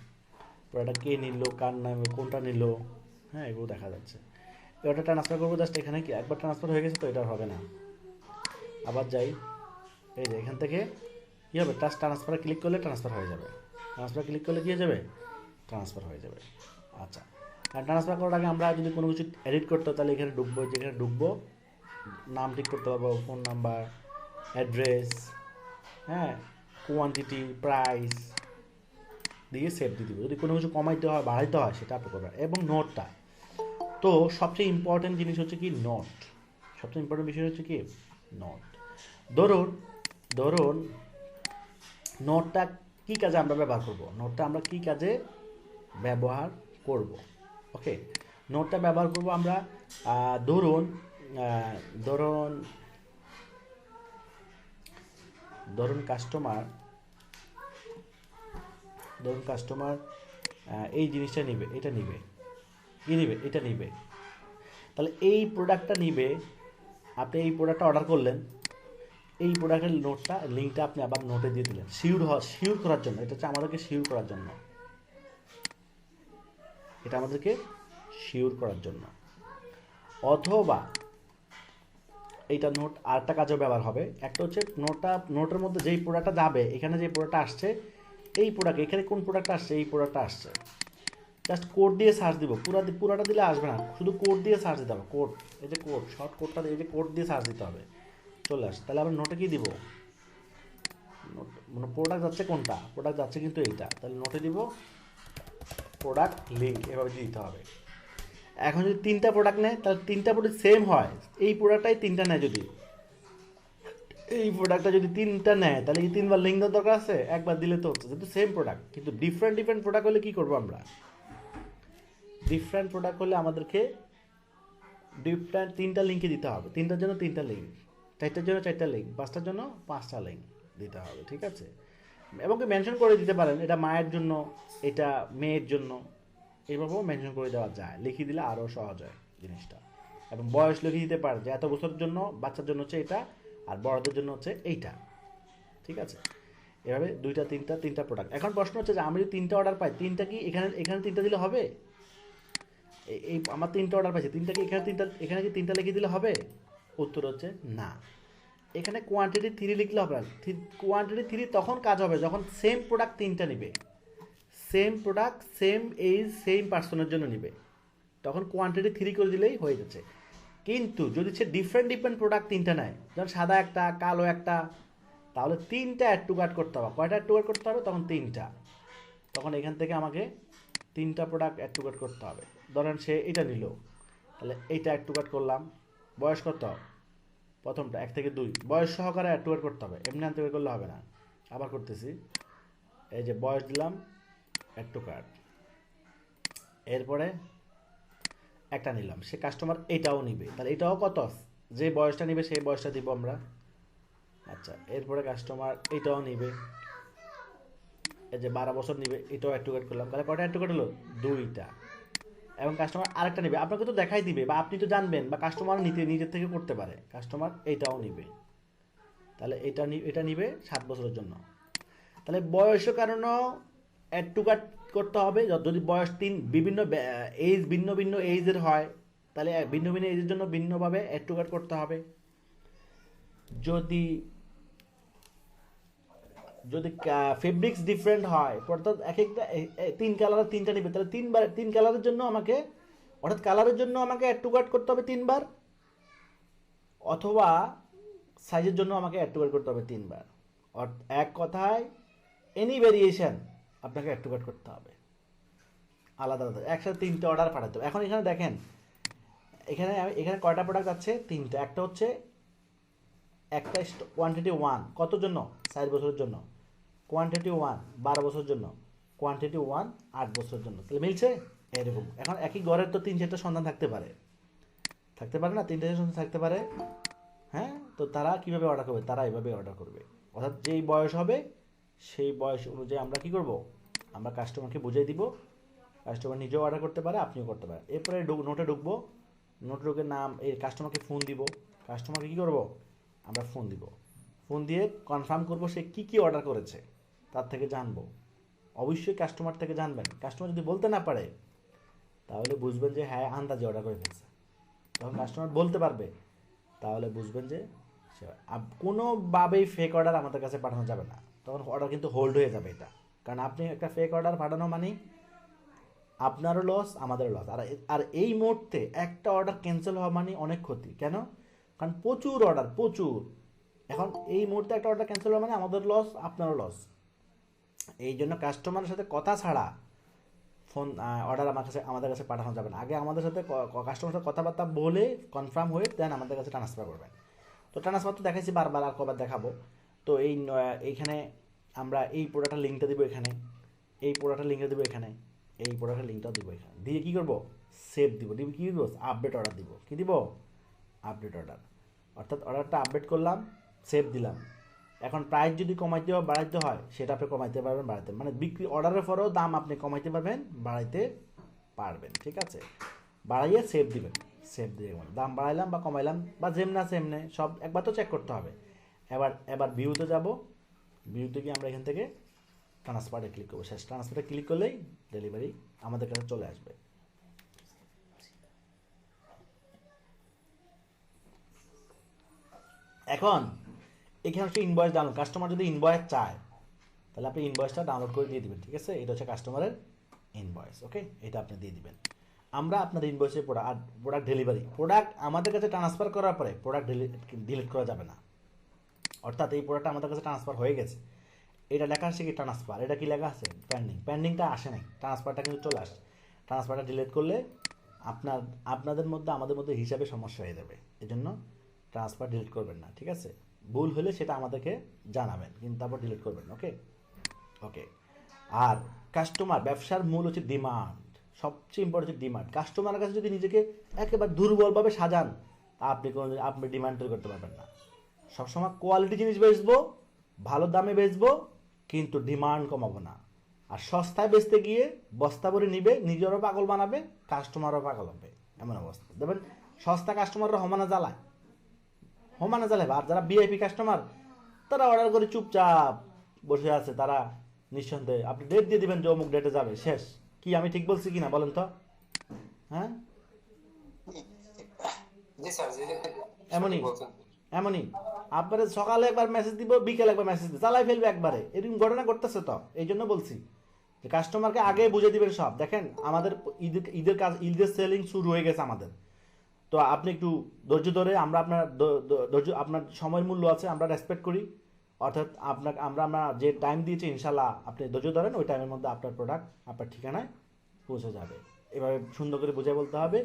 প্রোডাক্টটা কে নিল, কার নামে, কোনটা নিল, হ্যাঁ এগুলো দেখা যাচ্ছে। এটা ট্রান্সফার করবো জাস্ট এখানে, কি একবার ট্রান্সফার হয়ে গেছে তো এটা হবে না। আবার যাই, এই যে এখান থেকে কী হবে, ট্রান্সফারে ক্লিক করলে ট্রান্সফার হয়ে যাবে, ট্রান্সফার ক্লিক করলে কী হয়ে যাবে, ট্রান্সফার হয়ে যাবে। আচ্ছা, আর ট্রান্সফার করার আগে আমরা যদি কোনো কিছু এডিট করতে হয় তাহলে এখানে ঢুকবো, যেখানে ঢুকবো নাম ঠিক করতে পারবো, ফোন নাম্বার, অ্যাড্রেস, হ্যাঁ, কোয়ান্টিটি, প্রাইস দিয়ে সেভ দিয়ে দিব। যদি কোনো কিছু কমাইতে হয়, বাড়াইতে হয়, সেটা আপনি করবেন। এবং নোটটা, তো সবচেয়ে ইম্পর্টেন্ট জিনিস হচ্ছে কি নোট, সবচেয়ে ইম্পর্টেন্ট বিষয় হচ্ছে কি নোট। ধরুন ধরুন নোটটা কী কাজে আমরা ব্যবহার করব, নোটটা আমরা কী কাজে ব্যবহার করব, ওকে? নোটটা ব্যবহার করব আমরা, ধরুন ধরুন ধরুন কাস্টমার এই জিনিসটা নিবে, এটা নিবে, কী নিবে, এটা নিবে, তাহলে এই প্রোডাক্টটা নিবে। আপনি এই প্রোডাক্টটা অর্ডার করলেন, এই প্রোডাক্টের নোটটা, লিঙ্কটা আপনি আবার নোটে দিয়ে দিলেন, শিওর করার জন্য। এটা হচ্ছে আমাদেরকে শিওর করার জন্য, এটা আমাদেরকে শিওর করার জন্য। অথবা এইটা নোট আরেকটা কাজেও ব্যবহার হবে। একটা হচ্ছে নোটের মধ্যে যেই প্রোডাক্টটা যাবে, এখানে যে প্রোডাক্টটা আসছে এই প্রোডাক্ট, এখানে কোন প্রোডাক্ট আসছে, এই প্রোডাক্টটা আসছে, জাস্ট কোড দিয়ে সার্চ দিব, পুরাটা দিলে আসবে না, শুধু কোড দিয়ে সার্চ দিতে হবে, কোড, এই যে কোড, শর্ট কোডটা, এই যে কোড দিয়ে সার্চ দিতে হবে, চলে আসে। তাহলে আমরা নোটে কি দিব, মানে প্রোডাক্ট যাচ্ছে কোনটা, প্রোডাক্ট যাচ্ছে কিন্তু এইটা, তাহলে নোটে দিব প্রোডাক্ট লিঙ্ক, এভাবে দিতে হবে। এখন যদি তিনটা প্রোডাক্ট নেয় তাহলে তিনটা প্রোডাক্ট সেম হয়, এই প্রোডাক্টটাই তিনটা নেয়, যদি এই প্রোডাক্টটা যদি তিনটা নেয় তাহলে কি তিনবার লিঙ্ক দেওয়ার দরকার আছে, একবার দিলে তো হচ্ছে, যেহেতু সেম প্রোডাক্ট। কিন্তু ডিফারেন্ট ডিফারেন্ট প্রোডাক্ট হলে কি করবো আমরা, ডিফারেন্ট প্রোডাক্ট হলে আমাদেরকে ডিফারেন্ট তিনটা লিঙ্কে দিতে হবে, তিনটার জন্য তিনটা লিঙ্ক, চারটার জন্য চারটা লিঙ্ক, পাঁচটার জন্য পাঁচটা লিঙ্ক দিতে হবে, ঠিক আছে। এবং মেনশন করে দিতে পারেন এটা মায়ের জন্য, এটা মেয়ের জন্য, এইভাবেও মেনশন করে দেওয়া যায়, লিখে দিলে আরও সহজ হয় জিনিসটা। এবং বয়স লিখে দিতে পারে যে এত বছরের জন্য বাচ্চার জন্য হচ্ছে এটা, আর বড়দের জন্য হচ্ছে এইটা, ঠিক আছে। এভাবে তিনটা প্রোডাক্ট। এখন প্রশ্ন হচ্ছে যে আমি যদি তিনটা অর্ডার পাই, তিনটা কি এখানে এখানে তিনটা দিলে হবে, এই আমার তিনটা অর্ডার পাইছে, তিনটা কি এখানে কি তিনটা লিখে দিলে হবে, উত্তর হচ্ছে না। এখানে কোয়ান্টিটি 3 লিখলে হবে না, কোয়ান্টিটি 3 তখন কাজ হবে যখন সেম প্রোডাক্ট তিনটা নিবে, same product same age same পার্সনের জন্য নিবে, তখন কোয়ান্টিটি 3 করে দিলেই হয়ে যাচ্ছে। কিন্তু যদি সে ডিফারেন্ট ডিফারেন্ট প্রোডাক্ট তিনটা নেয়, যেমন সাদা একটা, কালো একটা, তাহলে তিনটা অ্যাড টু কার্ট করতে হবে। কয়টা অ্যাড টু কার্ট করতে হবে, তখন তিনটা, তখন এখান থেকে আমাকে তিনটা প্রোডাক্ট অ্যাড টু কার্ট করতে হবে। ধরেন সে এটা নিল, তাহলে এইটা অ্যাড টু কার্ট করলাম, বয়স কত, প্রথমটা 1 থেকে 2, বয়স সহকারে অ্যাড টু কার্ট করতে হবে, এমনি আনতে করলে হবে না। আবার করতেছি, এই যে বয়স দিলাম, অ্যাড টু কার্ট, এরপরে একটা নিলাম, সে কাস্টমার এটাও নিবে, তাহলে এটাও কত, যে বয়সটা নিবে সেই বয়সটা দিব আমরা। আচ্ছা, এরপরে কাস্টমার এটাও নিবে, এই যে 12 বছর নিবে, এটাও অ্যাড টু কার্ট করলাম, তাহলে কয়টা অ্যাড টু কার্ট হলো, 2টা। এবং কাস্টমার আরেকটা নিবে, আপনাকে তো দেখাই দিবে, বা আপনি তো জানবেন, বা কাস্টমার নিতে নিজের থেকে করতে পারে, কাস্টমার এটাও নিবে, তাহলে এটা নিবে 7 বছরের জন্য। তাহলে বয়সের কারণেও অ্যাড টু কার্ট করতে হবে, যদি বয়স বিভিন্ন এজ ভিন্ন ভিন্ন এজের হয়, তাহলে ভিন্ন ভিন্ন এজের জন্য ভিন্নভাবে অ্যাড টু কার্ট করতে হবে। যদি যদি ফেব্রিক্স ডিফারেন্ট হয়, অর্থাৎ এক একটা 3 কালারের 3টা নিবে, তাহলে 3 কালারের জন্য আমাকে, অর্থাৎ কালারের জন্য আমাকে অ্যাড টু কার্ট করতে হবে 3বার, অথবা সাইজের জন্য আমাকে অ্যাড টু কার্ট করতে হবে 3বার। এক কথায় এনি ভেরিয়েশন আপনাকে অ্যাড টু কার্ট করতে হবে, আলাদা আলাদা, একসাথে 3টে অর্ডার পাঠাতে হবে। এখন এখানে দেখেন, এখানে কয়টা প্রোডাক্ট আছে, 3টা। একটা হচ্ছে একটা কোয়ান্টিটি 1 কত জন্য, 4 বছরের জন্য, কোয়ান্টিটি 1 12 বছরের জন্য, কোয়ান্টিটি 1 8 বছরের জন্য, তাহলে মিলছে এরকম। এখন একই ঘরের তো 3-4টা সন্তান থাকতে পারে না, 3টা সন্তান থাকতে পারে, হ্যাঁ। তো তারা কিভাবে অর্ডার করবে, তারা এইভাবে অর্ডার করবে, অর্থাৎ যেই বয়স হবে সেই বয়স অনুযায়ী আমরা কি করব, আমরা কাস্টমারকে বুঝিয়ে দিব, কাস্টমার নিজেও অর্ডার করতে পারে, আপনিও করতে পারেন। এরপরে নোটে ঢুকবো, নোটে ঢুকে নাম, এই কাস্টমারকে ফোন দিব, কাস্টমারকে কী করবো, আমরা ফোন দিব, ফোন দিয়ে কনফার্ম করব সে কী কী অর্ডার করেছে, তার থেকে জানবো। অবশ্যই কাস্টমার থেকে জানবেন, কাস্টমার যদি বলতে না পারে তাহলে বুঝবেন যে হ্যাঁ আন্দাজে অর্ডার করে ফেলছে। তখন কাস্টমার বলতে পারবে, তাহলে বুঝবেন যে কোনোভাবেই ফেক অর্ডার আমাদের কাছে পাঠানো যাবে না, তখন অর্ডার কিন্তু হোল্ড হয়ে যাবে এটা। কারণ আপনি একটা ফেক অর্ডার পাঠানো মানে আপনারও লস, আমাদেরও লস। আর এই মুহূর্তে একটা অর্ডার ক্যান্সেল হওয়া মানে অনেক ক্ষতি। কেন, কারণ প্রচুর অর্ডার, প্রচুর। এখন এই মুহূর্তে একটা অর্ডার ক্যান্সেল হওয়া মানে আমাদের লস, আপনারও লস। এই জন্য কাস্টমারের সাথে কথা ছাড়া ফোন অর্ডার আমাদের কাছে পাঠানো যাবে না। আগে আমাদের সাথে কাস্টমারের সাথে কথাবার্তা বলে কনফার্ম হয়ে দেন আমাদের কাছে ট্রান্সফার করবেন। তো ট্রান্সফার তো দেখাইছি বারবার, আর কবার দেখাবো। তো এইখানে আমরা এই প্রোডাক্টের লিঙ্কটা দিব এখানে, এই প্রোডাক্টের লিঙ্কটা দিব এখানে, এই প্রোডাক্টের লিঙ্কটাও দিব এখানে, দিয়ে কী করবো, সেভ দিব, কী দিব, আপডেট অর্ডার দিব, কী দিব, আপডেট অর্ডার। অর্থাৎ অর্ডারটা আপডেট করলাম, সেভ দিলাম। এখন প্রাইস যদি কমাইতে বা বাড়াইতে হয় সেটা আপনি কমাইতে পারবেন, বাড়াইতে, মানে বিক্রি অর্ডারের পরেও দাম আপনি কমাইতে পারবেন, বাড়াইতে পারবেন, ঠিক আছে। বাড়াইয়ে সেভ দিবেন, সেভ দিয়ে দাম বাড়াইলাম বা কমাইলাম বা যেমনা সেমনে সব একবার তো চেক করতে হবে। এবার ভিউতে যাব, ভিউতে গিয়ে আমরা এখান থেকে ট্রান্সফারে ক্লিক করবো, শেষ ট্রান্সফারে ক্লিক করলেই ডেলিভারি আমাদের কাছে চলে আসবে। এখন এখানে হচ্ছে ইনভয়েস ডাউনলোড, কাস্টমার যদি ইনভয়েস চায় তাহলে আপনি ইনভয়েসটা ডাউনলোড করে দিয়ে দিবেন, ঠিক আছে? এটা হচ্ছে কাস্টমারের ইনভয়েস, ওকে? এটা আপনি দিয়ে দিবেন। আমরা আপনার ইনভয়েসে প্রোডাক্ট ডেলিভারি, প্রোডাক্ট আমাদের কাছে ট্রান্সফার করার পরে প্রোডাক্ট ডিলিট করা যাবে না। অর্থাৎ এই প্রোডাক্টটা আমাদের কাছে ট্রান্সফার হয়ে গেছে, এটা লেখা আসছে কি ট্রান্সফার, এটা কি লেখা আছে পেন্ডিং, পেন্ডিংটা আসে নাই, ট্রান্সফারটা কিন্তু চলে আসছে। ট্রান্সফারটা ডিলিট করলে আপনাদের মধ্যে আমাদের মধ্যে হিসাবে সমস্যা হয়ে যাবে, এই জন্য ট্রান্সফার ডিলিট করবেন না, ঠিক আছে? ভুল হলে সেটা আমাদেরকে জানাবেন, কিন্তু তারপর ডিলিট করবেন, ওকে? ওকে। আর কাস্টমার, ব্যবসার মূল হচ্ছে ডিমান্ড, সবচেয়ে ইম্পর্টেন্ট হচ্ছে ডিমান্ড। কাস্টমারের কাছে যদি নিজেকে একেবারে দুর্বলভাবে সাজান, আপনি ডিমান্ড তৈরি করতে পারবেন না। সবসময় কোয়ালিটি জিনিস বেচবো, ভালো দামে বেচবো, কিন্তু ডিমান্ড কমাবো না। আর সস্তায় বেচতে গিয়ে বস্তা ভরে নিবে, নিজেরও পাগল বানাবে, কাস্টমারও পাগল হবে, এমন অবস্থা। দেখবেন সস্তা কাস্টমাররা সমানে জ্বালাবে। আর যারা ভিআইপি কাস্টমার, তারা অর্ডার করে চুপচাপ বসে আছে, তারা নিঃসন্দেহে আপনি ডেট দিয়ে দিবেন যে অমুক ডেটে যাবে, শেষ। কি আমি ঠিক বলছি কিনা বলেন তো? হ্যাঁ, জি স্যার, জি এমনই বলছেন। এমনই আপনার সকালে একবার মেসেজ দিব, বিকেলে একবার মেসেজ দিব, চালাই ফেলবে একবারে, এরকম ঘটনা করতেছে। তো এই জন্য বলছি যে কাস্টমারকে আগে বুঝে দিবেন সব। দেখেন আমাদের ঈদের সেলিং শুরু হয়ে গেছে আমাদের, তো আপনি একটু ধৈর্য ধরে, আমরা আপনার ধৈর্য, আপনার সময় মূল্য আছে, আমরা রেসপেক্ট করি। অর্থাৎ আমরা যে টাইম দিয়েছি, ইনশাল্লাহ আপনি ধৈর্য ধরেন, ওই টাইমের মধ্যে আপনার প্রোডাক্ট আপনার ঠিকানায় পৌঁছে যাবে। এভাবে সুন্দর করে বুঝে বলতে হবে।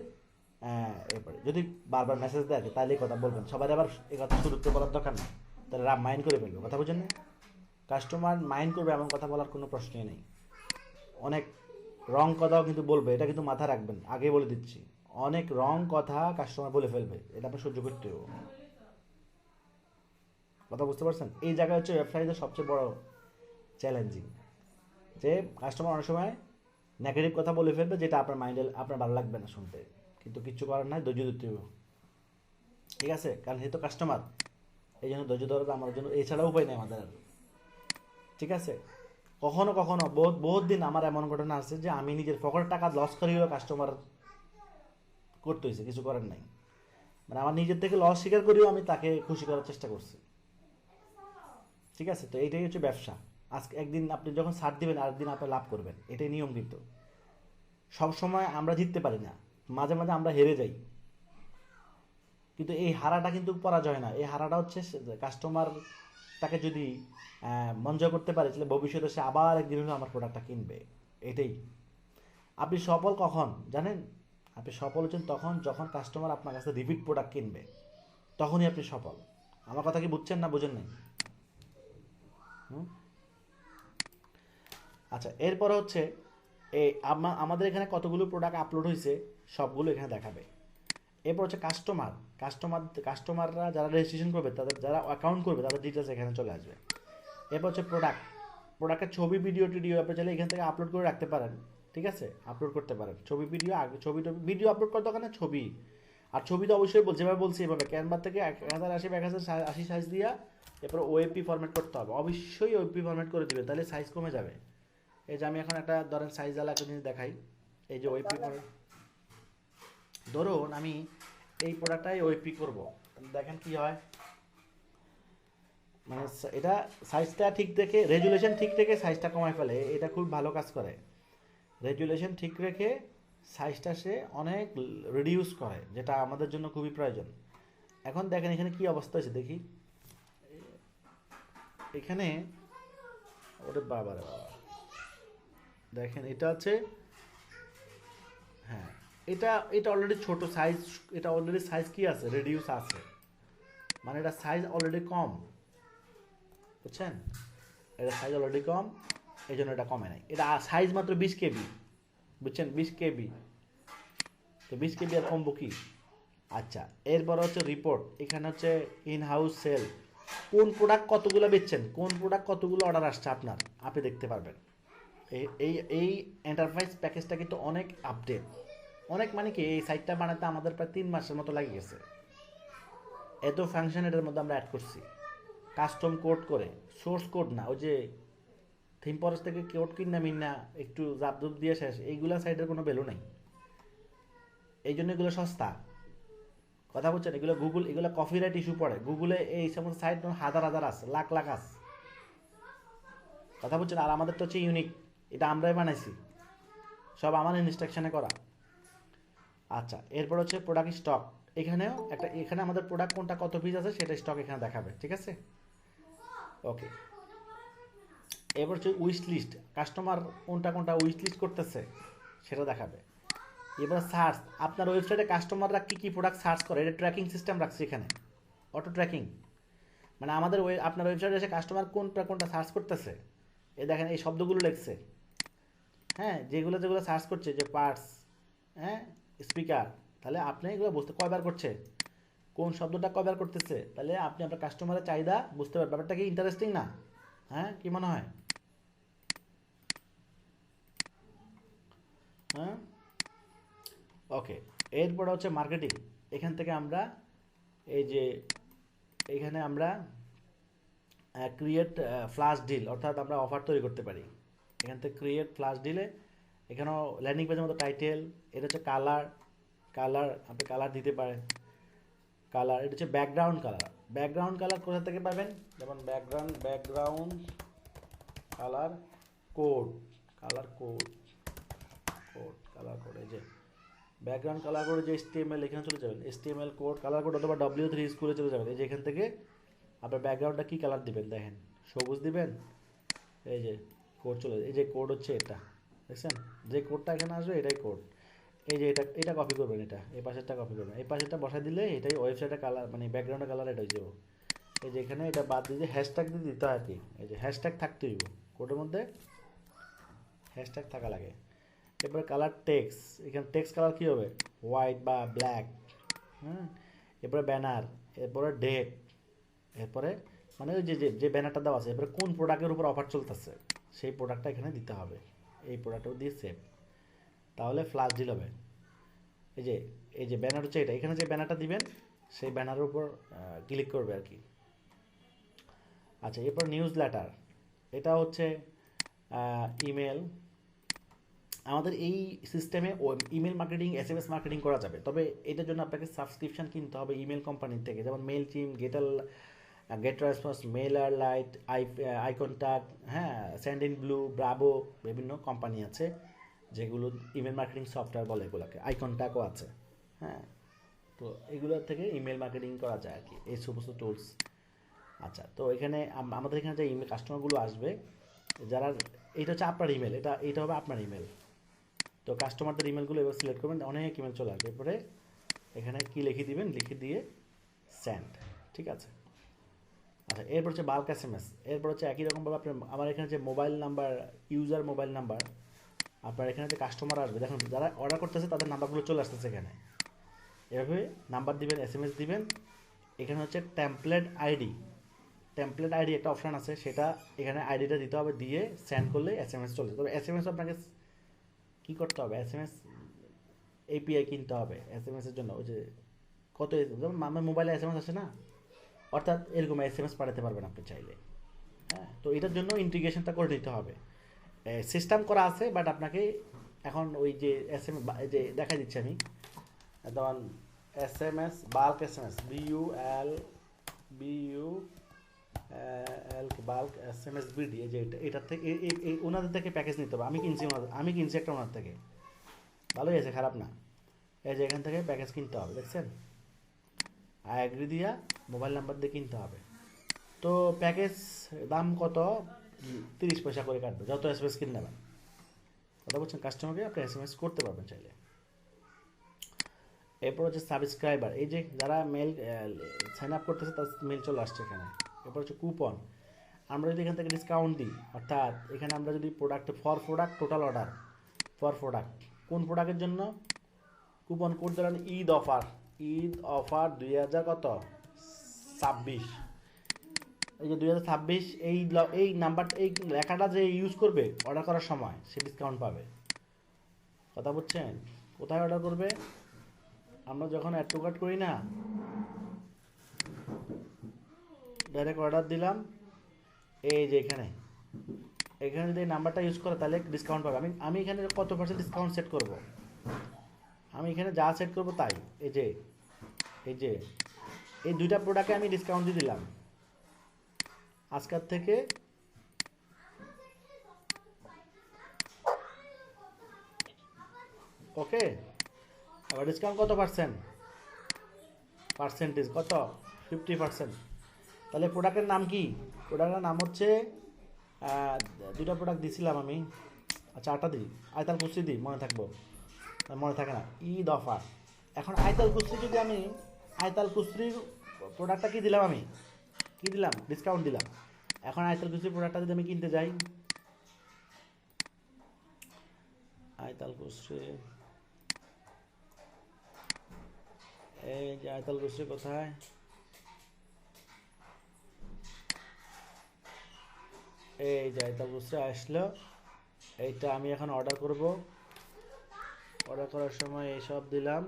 এরপরে যদি বারবার মেসেজ দেয় তাহলে কথা বলবেন, সবাই আবার এই কথা শুরুতে বলার দরকার নেই, তাহলে মাইন্ড করে ফেলবে, কথা বুঝেন না? কাস্টমার মাইন্ড করবে এমন কথা বলার কোনো প্রশ্নই নেই। অনেক রং কথাও কিন্তু বলবে, এটা কিন্তু মাথা রাখবেন, আগে বলে দিচ্ছি। অনেক রং কথা কাস্টমার বলে ফেলবে, এটা আপনি সহ্য করতে হবে। কথা বুঝতে পারছেন? এই জায়গায় হচ্ছে ব্যবসায়ীদের সবচেয়ে বড় চ্যালেঞ্জিং, যে কাস্টমার অনেক সময় নেগেটিভ কথা বলে ফেলবে, যেটা আপনার মাইন্ডে আপনার ভালো লাগবে না শুনতে, কিন্তু কিচ্ছু করার নাই, ধৈর্য ধরতে হবে, ঠিক আছে? কারণ যেহেতু কাস্টমার, এই জন্য ধৈর্য ধরবে আমার জন্য, এছাড়া উপায় নেই আমাদের আর, ঠিক আছে? কখনো কখনো বহুত দিন আমার এমন ঘটনা আছে যে আমি নিজের পকেটের টাকা লস করেও কাস্টমার করতে হয়েছে, কিছু করার নাই। মানে আমার নিজের থেকে লস স্বীকার করেও আমি তাকে খুশি করার চেষ্টা করছি, ঠিক আছে? তো এইটাই হচ্ছে ব্যবসা। আজকে একদিন আপনি যখন ছাড় দিবেন, আরেকদিন আপনি লাভ করবেন, এটাই নিয়ম। কিন্তু সবসময় আমরা জিততে পারি না, মাঝে মাঝে আমরা হেরে যাই, কিন্তু এই হারাটা কিন্তু পরাজয় না, এই হারাটা হচ্ছে কাস্টমার তাকে যদি মন জয় করতে পারে, তাহলে ভবিষ্যতে সে আবার একদিন হলেও আমার প্রোডাক্টটা কিনবে, এটাই। আপনি সফল কখন জানেন? আপনি সফল হচ্ছেন তখন যখন কাস্টমার আপনার কাছে রিপিট প্রোডাক্ট কিনবে, তখনই আপনি সফল। আমার কথা কি বুঝছেন না বুঝেন নাই? হুম। আচ্ছা, এরপর হচ্ছে এই আমাদের এখানে কতগুলো প্রোডাক্ট আপলোড হয়েছে সবগুলো এখানে দেখাবে। এরপর হচ্ছে কাস্টমাররা যারা রেজিস্ট্রেশন করবে, তাদের যারা অ্যাকাউন্ট করবে, তাদের ডিটেলস এখানে চলে আসবে। এরপর হচ্ছে প্রোডাক্টের ছবি, ভিডিও টিডিও আপনি চাইলে এখান থেকে আপলোড করে রাখতে পারেন, ঠিক আছে? আপলোড করতে পারেন ছবি, ভিডিও। আগে ভিডিও আপলোড করার দরকার নেই, ছবি। আর ছবি তো অবশ্যই যেভাবে বলছি এভাবে ক্যানভা থেকে 1080 বা 1080 সাইজ দিয়া, এরপর ওএপি ফরম্যাট করতে হবে, অবশ্যই ওএপি ফরম্যাট করে দিবে, তাহলে সাইজ কমে যাবে। এই যে আমি এখন একটা ধরেন সাইজ আলা একটা জিনিস দেখাই, এই যে ওএপি, ধরুন আমি এই প্রোডাক্টটাই ওএপি করব, দেখেন কি হয়। মানে এটা সাইজটা ঠিক রেখে, রেজুলেশন ঠিক রেখে সাইজটা কমায় ফেলে, এটা খুব ভালো কাজ করে। রেজুলেশন ঠিক রেখে সাইজটা সে অনেক রিডিউস করে, যেটা আমাদের জন্য খুবই প্রয়োজন। এখন দেখেন এখানে কি অবস্থা হয়েছে দেখি, এখানে ওরে বাবা রে বাবা, দেখেন এটা হচ্ছে, হ্যাঁ এটা এটা অলরেডি ছোট সাইজ, এটা অলরেডি সাইজ কি আছে, রিডিউস আছে, মানে এটা সাইজ অলরেডি কম, বুঝছেন? এটা সাইজ অলরেডি কম, এই জন্য এটা কমে নাই। এটা সাইজ মাত্র 20 কেবি, বুঝছেন? 20 কেবি, তো 20 কেবি আর কমবো কি? আচ্ছা, এরপর হচ্ছে রিপোর্ট, এখানে হচ্ছে ইন হাউস সেল, কোন প্রোডাক্ট কতগুলো বেচছেন, কোন প্রোডাক্ট কতগুলো অর্ডার আসছে আপনার, আপনি দেখতে পারবেন। এই এই এই এন্টারপ্রাইজ প্যাকেজটা কিন্তু অনেক আপডেট, অনেক, মানে কি এই সাইটটা বানাতে আমাদের প্রায় 3 মাসের মতো লাগে গেছে। এত ফাংশন এটার মধ্যে আমরা অ্যাড করছি, কাস্টম কোড করে, সোর্স কোড না, ওই যে থিম ফরেস্ট থেকে কোড কিনা মিনা একটু জাপদুপ দিয়ে শেষ, এইগুলা সাইটের কোনো ভ্যালু নাই, এই জন্য এগুলো সস্তা। কথা বলছেন? এগুলো গুগল, এগুলো কপিরাইট ইস্যু পড়ে গুগলে, এই সমস্ত সাইট হাজার হাজার আছে, লাখ লাখ আছে, কথা বলছেন? আর আমাদেরটা হচ্ছে ইউনিক, এটা আমরাই বানাইছি, সব আমার ইনস্ট্রাকশনে করা। আচ্ছা, এরপর হচ্ছে প্রোডাক্ট স্টক। এখানেও একটা, এখানে আমাদের প্রোডাক্ট কোনটা কত পিস আছে সেটা স্টক এখানে দেখাবে, ঠিক আছে? ওকে, এবার হচ্ছে উইশ লিস্ট, কাস্টমার কোনটা কোনটা উইশ লিস্ট করতেছে সেটা দেখাবে। এবার সার্চ, আপনার ওয়েবসাইটে কাস্টমাররা কী কী প্রোডাক্ট সার্চ করে এটা ট্র্যাকিং সিস্টেম রাখছে এখানে, অটো ট্র্যাকিং। মানে আমাদের আপনার ওয়েবসাইটে এসে কাস্টমার কোনটা কোনটা সার্চ করতেছে, এই দেখেন এই শব্দগুলো লিখছে, হ্যাঁ, যেগুলো যেগুলো সার্চ করছে, যে পার্টস, হ্যাঁ, স্পিকার, তাহলে আপনি এগুলো বুঝতে কয়বার করছে, কোন শব্দটা কয়বার করতেছে, তাহলে আপনি আপনার কাস্টমারের চাহিদা বুঝতে পারবেন। ব্যাপারটা কি ইন্টারেস্টিং না? হ্যাঁ, কি মনে হয়? হ্যাঁ, ওকে। এরপর হচ্ছে মার্কেটিং। এখান থেকে আমরা এই যে এখানে আমরা ক্রিয়েট ফ্ল্যাশ ডিল, অর্থাৎ আমরা অফার তৈরি করতে পারি। এখান থেকে ক্রিয়েট ফ্ল্যাশ ডিলে এখানেও ল্যান্ডিং পেজের মতো টাইটেল, এটা হচ্ছে কালার, কালার আপনি কালার দিতে পারেন। কালার, এটা হচ্ছে ব্যাকগ্রাউন্ড কালার। ব্যাকগ্রাউন্ড কালার কোথা থেকে পাবেন? যেমন background colour code, colour code, colour code, এই যে ব্যাকগ্রাউন্ড কালার কোড, যে HTML এখানে চলে যাবেন, HTML কোড কালার কোড, অথবা W3 স্কুলে চলে যাবেন। এই যে এখান থেকে আপনার ব্যাকগ্রাউন্ডটা কী কালার দিবেন, দেখেন সবুজ দিবেন, এই যে কোড চলে, এই যে কোড হচ্ছে এটা, দেখছেন? যে কোডটা এখানে আসবে এটাই কোড। এই যে এটা কপি করবেন, এটা এই পাশেরটা কপি করবেন, এই পাশেরটা বসাই দিলে এটাই ওয়েবসাইটের কালার, মানে ব্যাকগ্রাউন্ডের কালার এটা হয়ে যাবে। এই যে এখানে এটা বাদ দিয়ে হ্যাশট্যাগ দিয়ে দিতে হয় আর কি, এই যে হ্যাশট্যাগ থাকতে হইব, কোডের মধ্যে হ্যাশট্যাগ থাকা লাগে। এরপরে কালার টেক্সট, এখানে টেক্সট কালার কী হবে, হোয়াইট বা ব্ল্যাক, হ্যাঁ। এরপরে ব্যানার, এরপরে ডেট, এরপরে মানে ওই যে যে ব্যানারটা দেওয়া আছে, এরপরে কোন প্রোডাক্টের উপর অফার চলতেছে সেই প্রোডাক্টটা এখানে দিতে হবে, এই প্রোডাক্টটাও দিয়ে সেভ, তাহলে ফ্ল্যাশ ডিল হবে। এই যে এই যে ব্যানার হচ্ছে এটা, এখানে যে ব্যানারটা দিবেন সেই ব্যানারের উপর ক্লিক করবে আর কি। আচ্ছা, এরপর নিউজ লেটার, এটা হচ্ছে ইমেল। আমাদের এই সিস্টেমে ইমেল মার্কেটিং, SMS মার্কেটিং করা যাবে, তবে এটার জন্য আপনাকে সাবস্ক্রিপশন কিনতে হবে ইমেল কোম্পানির থেকে, যেমন মেল চিম, গেট রেসপন্স, মেলার লাইট, আই কন্ট্যাক্ট, হ্যাঁ, সেন্ড ইন ব্লু, ব্রাভো, বিভিন্ন কোম্পানি আছে যেগুলো ইমেল মার্কেটিং সফটওয়্যার বলে এগুলোকে, আই কন্ট্যাক্টও আছে, হ্যাঁ। তো এগুলোর থেকে ইমেল মার্কেটিং করা যায় আর কি, এই সমস্ত টুলস। আচ্ছা, তো এখানে আমাদের এখানে যে ইমেল কাস্টমারগুলো আসবে, যারা, এটা হচ্ছে আপনার ইমেল, এটা হবে আপনার ইমেল। তো কাস্টমারদের ইমেলগুলো এবার সিলেক্ট করবেন, অনেক ইমেল চলে আসবে, এরপরে এখানে কি লিখে দিবেন, লিখে দিয়ে সেন্ড, ঠিক আছে। আচ্ছা, এরপর হচ্ছে বাল্ক SMS। এরপর হচ্ছে একই রকমভাবে আপনার, আমার এখানে যে mobile number, user mobile number, আপনার এখানে যে কাস্টমার আসবে, দেখুন যারা অর্ডার করতেছে তাদের নাম্বারগুলো চলে আসতেছে এখানে, এভাবে নাম্বার দিবেন, SMS দিবেন। এখানে হচ্ছে টেমপ্লেট আইডি একটা অপশান আছে, সেটা এখানে আইডিটা দিতে হবে, দিয়ে সেন্ড করলে SMS চলে যাবে। তবে SMS আপনাকে কী করতে হবে, SMS API কিনতে হবে SMS এর জন্য, ওই যে কত, যেমন আমার মোবাইলে SMS আসে না, অর্থাৎ এরকম SMS পাঠাতে পারবেন আপনি চাইলে, হ্যাঁ। তো এটার জন্য ইন্টিগ্রেশনটা করে নিতে হবে, সিস্টেম করা আছে, বাট আপনাকে এখন ওই যে SMS, যে দেখা দিচ্ছি আমি, যেমন SMS bulk SMS, bulk SMS BD, এই যে এটার থেকে এই ওনাদের থেকে প্যাকেজ নিতে হবে। আমি কিনছি একটা ওনার থেকে, ভালোই আছে, খারাপ না। এই যে এখান থেকে প্যাকেজ কিনতে হবে, দেখছেন, অ্যাগ্রি দিয়া মোবাইল নাম্বার দিয়ে কিনতে হবে। তো প্যাকেজ দাম কত, 30 পয়সা করে কাটবে যত SMS কিনে নেবেন। কথা বলছেন, কাস্টমারকে আপনি SMS করতে পারবেন চাইলে। এরপর হচ্ছে সাবস্ক্রাইবার, এই যে যারা মেল সাইন আপ করতেছে তার মেল চলে আসছে এখানে। এরপর হচ্ছে কুপন, আমরা যদি এখান থেকে ডিসকাউন্ট দিই, অর্থাৎ এখানে আমরা যদি প্রোডাক্ট টোটাল অর্ডার, কোন প্রোডাক্টের জন্য কুপন কোড দিলেন, ঈদ অফার 2026, এই যে 2026, এই নাম্বারটা, এই লেখাটা যে ইউজ করবে অর্ডার করার সময়, সে ডিসকাউন্ট পাবে। কথা বুঝছেন? কোথায় অর্ডার করবে, আমরা যখন অ্যাড টু কার্ট করি না, ডাইরেক্ট অর্ডার দিলাম, এই যে এখানে যদি এই নাম্বারটা ইউজ করে তাহলে ডিসকাউন্ট পাবে। আমি এখানে কত % ডিসকাউন্ট সেট করব, আমি এখানে যা সেট করব তাই। এই যে এই দুইটা প্রোডাক্টে আমি ডিসকাউন্ট দিয়ে দিলাম, আজকের থেকে ওকে, আবার ডিসকাউন্ট কত পার্সেন্ট, পার্সেন্টেজ কত, 50%। তাহলে প্রোডাক্টের নাম কি, প্রোডাক্টের নাম হচ্ছে দুইটা প্রোডাক্ট দিছিলাম আমি, আচ্ছা আটটা দিই, আয়তাল কুস্তি দিই, মনে থাকবো, মনে থাকে না, ঈদ অফার। এখন আয়তাল কুস্তি যদি আমি, আয়তাল কুস্তির প্রোডাক্টটা কি দিলাম আমি, কি দিলাম, ডিসকাউন্ট দিলাম। এখন আয়তাল কুস্তির প্রোডাক্টটা যদি আমি কিনতে যাই, আয়তাল কুস্তি, এই যে আয়তাল কুস্তি কোথায়, এই যে আয়তাল কুস্তি আসলো, এইটা আমি এখন অর্ডার করব। অর্ডার করার সময় এইসব দিলাম,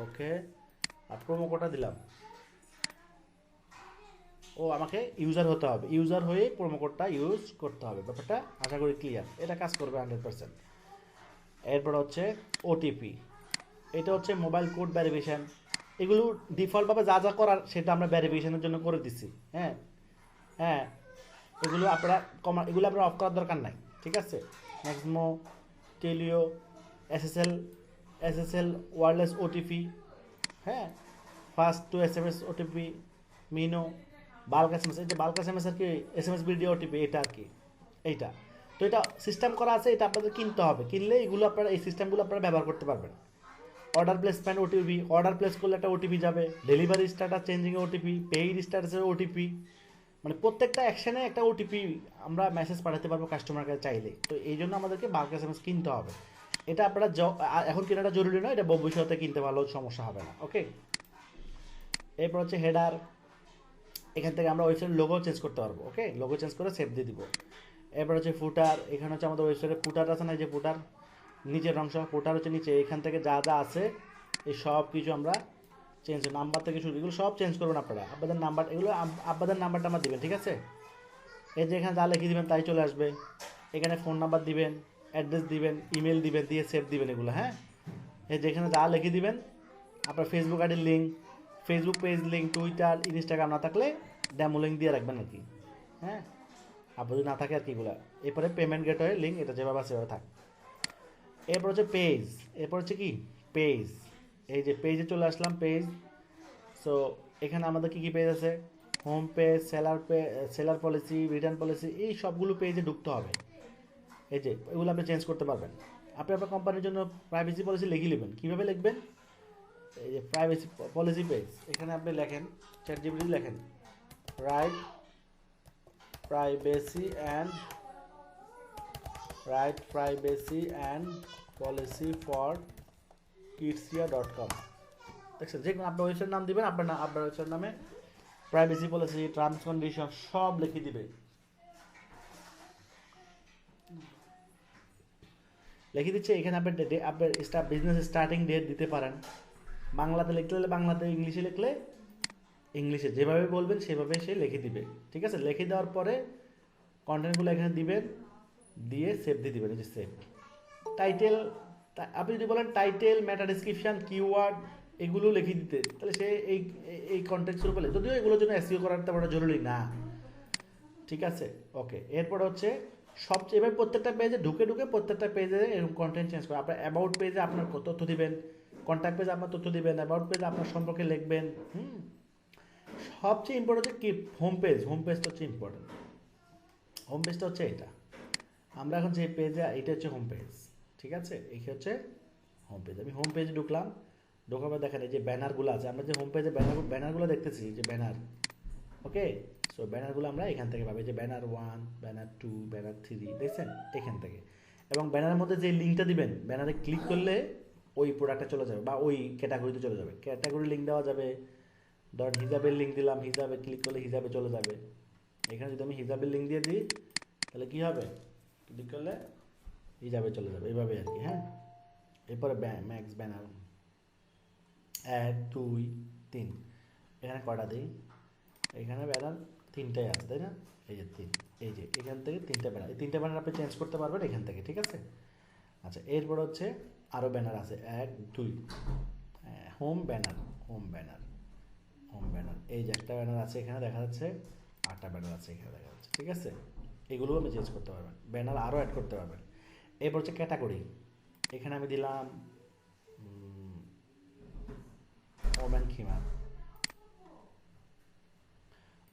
ওকে, আর প্রোমো কোডটা দিলাম। ও আমাকে ইউজার হতে হবে, ইউজার হয়ে প্রোমো কোডটা ইউজ করতে হবে। ব্যাপারটা আশা করি ক্লিয়ার, এটা কাজ করবে 100%। এরপর হচ্ছে ওটিপি, এটা হচ্ছে মোবাইল কোড ভ্যারিফিকেশান। এগুলো ডিফল্টভাবে যা যা করার সেটা আমরা ভ্যারিফিকেশানের জন্য করে দিচ্ছি। হ্যাঁ হ্যাঁ, এগুলো আপনারা অফ করার দরকার নাই, ঠিক আছে। ম্যাক্সমো, টেলিও, এসএসএল ওয়্যারলেস ওটিপি, হ্যাঁ, ফার্স্ট টু এসএমএস ওটিপি, মিনো, বাল্ক এসএমএস, এই যে বাল্ক এসএমএস আর কি, এসএমএস ভিডিও ওটিপি, এটা আর কি, এইটা। তো এটা সিস্টেম করা আছে, এটা আপনাদের কিনতে হবে, কিনলে এগুলো আপনারা, এই সিস্টেমগুলো আপনারা ব্যবহার করতে পারবেন। Order placement OTP, order place করলে একটা ওটিপি যাবে, delivery status changing OTP, paid স্ট্যাটাসের ওটিপি, মানে প্রত্যেকটা অ্যাকশনে একটা ওটিপি আমরা মেসেজ পাঠাতে পারবো কাস্টমার কাছে চাইলে। তো এই জন্য আমাদেরকে বাল্ক এসএমএস কিনতে হবে। এটা আপনারা এখন কেনাটা জরুরি নয়, এটা ভবিষ্যতে কিনতে পারলেও সমস্যা হবে না, ওকে। এরপর হচ্ছে হেডার, এখান থেকে আমরা ওয়েবসাইটের লোগো চেঞ্জ করতে পারবো, ওকে, লোগো চেঞ্জ করে সেভ দিয়ে দিব। এরপর হচ্ছে ফুটার, এখানে হচ্ছে আমাদের ওয়েবসাইটে ফুটার আছে না, এই যে ফুটার নিচের অংশ, ফুটার হচ্ছে নিচে, এখান থেকে যা যা আছে এই সব কিছু আমরা চেঞ্জ, নাম্বার থেকে শুরু, এগুলো সব চেঞ্জ করবেন আপনারা। আপনাদের নাম্বার, এগুলো আপনাদের নাম্বারটা আমার দিবেন, ঠিক আছে। এই যে এখানে যা লিখে দিবেন তাই চলে আসবে। এখানে ফোন নাম্বার দিবেন, অ্যাড্রেস দিবেন, ইমেল দিবেন, দিয়ে সেভ দিবেন এগুলো, হ্যাঁ। এই যেখানে যা লিখে দিবেন, আপনার ফেসবুক আইডির link, Facebook page link, Twitter, Instagram না থাকলে ড্যামো লিঙ্ক দিয়ে রাখবেন আর কি, হ্যাঁ, আপনার যদি না থাকে আর কি এগুলো। এরপরে পেমেন্ট গেটওয়ে লিঙ্ক, এটা যেভাবে আছে সেভাবে থাক। এরপর হচ্ছে পেজ, এরপর হচ্ছে কি পেজ, এই যে পেজে চলে আসলাম, পেজ। সো এখানে আমাদের কী কী পেজ আছে, home page, seller policy, return policy, এই সবগুলো পেজে ঢুকতে হবে। এই যে এগুলো আপনি চেঞ্জ করতে পারবেন। আপনি আপনার কোম্পানির জন্য প্রাইভেসি পলিসি লিখে নেবেন, কীভাবে লিখবেন, এই যে প্রাইভেসি পলিসি পেজ, এখানে আপনি লেখেন, চ্যাটজিপিটি লেখেন, right privacy and policy for kidsya.com। দেখছেন, যে কোনো আপনার ওয়েবসাইট নাম দিবেন, আপনার ওয়েবসাইট নামে প্রাইভেসি পলিসি, টার্মস কন্ডিশন সব লিখে দিবে, লিখে দিচ্ছে। এখানে আপনার বিজনেস স্টার্টিং ডেট দিতে পারেন, বাংলাতে লিখতে হলে বাংলাতে, ইংলিশে লিখলে ইংলিশে, যেভাবে বলবেন সেভাবে সে লিখে দিবে, ঠিক আছে। লিখে দেওয়ার পরে কন্টেন্টগুলো এখানে দিবেন, দিয়ে সেভ দিয়ে দিবেন, এই যে সেভ। টাইটেল, আপনি যদি বলেন টাইটেল, মেটা ডিসক্রিপশান, কিওয়ার্ড, এগুলো লিখে দিতে, তাহলে সে এই কন্টেন্টসের উপরে, যদিও এগুলোর জন্য এসইও করার তেমন জরুরি না, ঠিক আছে, ওকে। এরপর হচ্ছে সবচেয়ে, এবার প্রত্যেকটা পেজে ঢুকে প্রত্যেকটা পেজে এরকম কন্টেন্ট চেঞ্জ করে। আপনার অ্যাবাউট পেজে আপনার তথ্য দিবেন, কন্ট্যাক্ট পেজে আপনার তথ্য দিবেন, অ্যাবাউট পেজে আপনার সম্পর্কে লিখবেন। সবচেয়ে ইম্পর্টেন্ট হচ্ছে কি, হোম পেজটা হচ্ছে ইম্পর্টেন্ট। হোম পেজটা হচ্ছে এটা, আমরা এখন যে পেজে, এটা হচ্ছে হোম পেজ, ঠিক আছে, এই হচ্ছে হোম পেজ। আমি হোম পেজে ঢুকলাম, ঢোকার পর দেখেন এই যে ব্যানারগুলো আছে, আমরা যে হোম পেজে ব্যানারগুলো দেখতেছি, যে ব্যানার, ওকে। সো ব্যানারগুলো আমরা এখান থেকে পাবো, যে ব্যানার 1, ব্যানার 2, ব্যানার 3, দেখছেন এখান থেকে। এবং ব্যানারের মধ্যে যে লিঙ্কটা দিবেন, ব্যানারে ক্লিক করলে ওই প্রোডাক্টটা চলে যাবে বা ওই ক্যাটাগরিতে চলে যাবে। ক্যাটাগরি লিঙ্ক দেওয়া যাবে, ধর হিজাবের লিঙ্ক দিলাম, হিজাবে ক্লিক করলে হিজাবে চলে যাবে। এখানে যদি আমি হিজাবের লিঙ্ক দিয়ে দিই, তাহলে কী হবে, ক্লিক করলে হিজাবে চলে যাবে, এইভাবে আর কি, হ্যাঁ। এরপরে ম্যাক্স ব্যানার 1, 2, 3, এখানে কটা দিই, এখানে ব্যানার 3টাই আছে, তাই না, এই যে 3, এই যে এখান থেকে 3টা ব্যানার, এই 3টা ব্যানার আপনি চেঞ্জ করতে পারবেন এখান থেকে, ঠিক আছে। আচ্ছা, এরপর হচ্ছে আরও ব্যানার আছে, 1, 2, হোম ব্যানার, এই যে একটা ব্যানার আছে এখানে দেখা যাচ্ছে, 8টা ব্যানার আছে এখানে দেখা যাচ্ছে, ঠিক আছে। এগুলোও আপনি চেঞ্জ করতে পারবেন, ব্যানার আরও অ্যাড করতে পারবেন। এরপর হচ্ছে ক্যাটাগরি, এখানে আমি দিলাম ওমেন খিমার,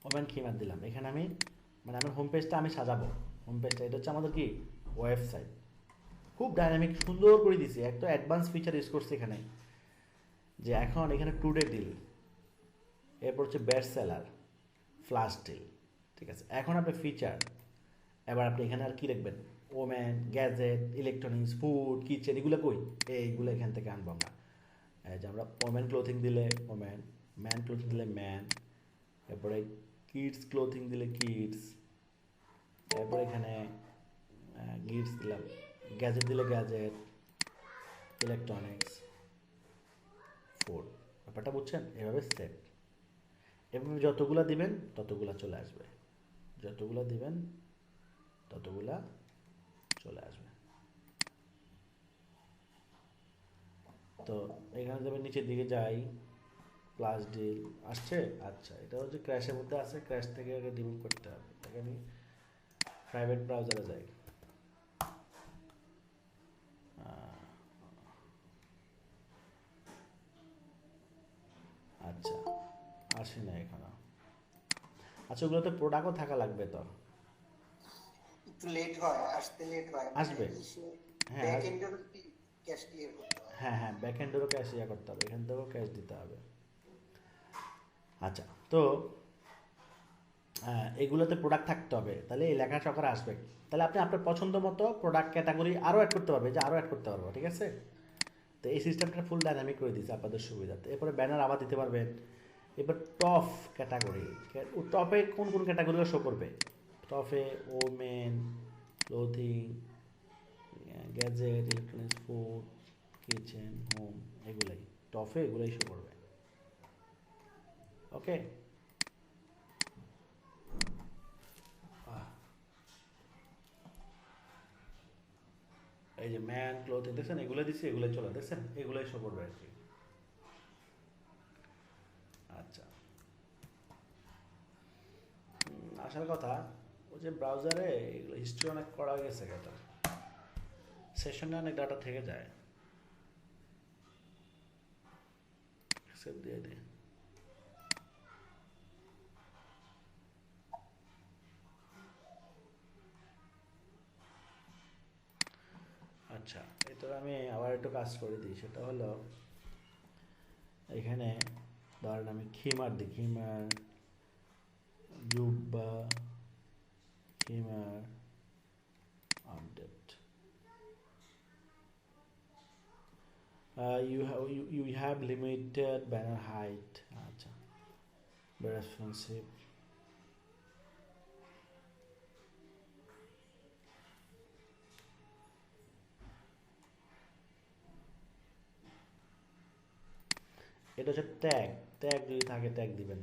ওমেন খিমার দিলাম। এখানে আমি মানে আমার হোম পেজটা আমি সাজাবো। হোম পেজটা এটা হচ্ছে আমাদের কি ওয়েবসাইট, খুব ডাইনামিক সুন্দর করে দিছি। একটা অ্যাডভান্স ফিচার ইউজ করছি এখানে, যে এখন এখানে টুডে ডিল, এরপর হচ্ছে বেস্ট সেলার, ফ্লাশ ডিল, ঠিক আছে। এখন আপনি ফিচার, এবার আপনি এখানে আর কি লিখবেন, women, gadget, electronics, food, kitchen, এগুলো কই, এইগুলো এখান থেকে আনবো আমরা। এই যে আমরা ওমেন ক্লোথিং দিলে ওমেন, ম্যান ক্লোথিং দিলে ম্যান, এরপরে কিডস ক্লোথিং দিলে কিডস, এরপরে এখানে গিফটস দিলাম, গ্যাজেট দিলে গ্যাজেট, ইলেকট্রনিক্স, ফুড। ব্যাপারটা বুঝছেন? এভাবে সেট, এভাবে যতগুলা দিবেন ততগুলা চলে আসবে, যতগুলা দিবেন ততগুলা চলে আসবে। তো এখানে যাবে, নিচের দিকে যাই, প্লাস ডিল আসছে। আচ্ছা, এটা হচ্ছে ক্র্যাশের মধ্যে আছে, ক্র্যাশ থেকে আগে রিমুভ করতে হবে। তাকে আমি প্রাইভেট ব্রাউজারে যাই। আচ্ছা, আসে না এখানে। আচ্ছা, ওগুলোতে প্রোডাক্টও থাকা লাগবে তো। একটু লেট হয়, আসতে লেট হয়, আসবে, হ্যাঁ ব্যাক এন্ডের ক্যাশ ক্লিয়ার করতে হয়। হ্যাঁ হ্যাঁ, ব্যাক এন্ডেরও ক্যাশ ইয়া করতে হবে, এখান থেকেও ক্যাশ দিতে হবে। আচ্ছা, তো এগুলোতে প্রোডাক্ট থাকতে হবে, তাহলে এই লেখা চক্রে আসবে। তাহলে আপনি আপনার পছন্দ মতো প্রোডাক্ট ক্যাটাগরি আরও অ্যাড করতে পারবে, যে আরও অ্যাড করতে পারবো, ঠিক আছে। তো এই সিস্টেমটা ফুল ডাইনামিক করে দিয়েছে আপনাদের সুবিধাতে। এরপরে ব্যানার আবার দিতে পারবেন। এবার টপ ক্যাটাগরি, টপে কোন কোন ক্যাটাগরিগুলো শো করবে, টপে women, clothing, gadget, electronics, food, kitchen, home, এগুলাই টপে, এগুলাই শো করবে। ওকে, এই যে ম্যান ক্লোথিং দেখছেন, এগুলো দিচ্ছি, এগুলোই চলে, দেখছেন, এগুলোই শো করবে আর কি। আচ্ছা, আসার কথা, ওই যে ব্রাউজারে এগুলো হিস্ট্রি অনেক করা হয়ে গেছে, এটা সেশনে অনেক ডাটা থেকে যায়, সেভ দিয়ে দিই। আচ্ছা, এটা আমি আবার একটু কাজ করে দিই। সেটা হলো এখানে ধরেন আমি খিমার দিই, খিমার, জুব্বা, খিমার, update. You have limited banner height. আচ্ছা, রেসপন্সিভ, এটা হচ্ছে ট্যাগ। ট্যাগ যদি থাকে ট্যাগ দিবেন,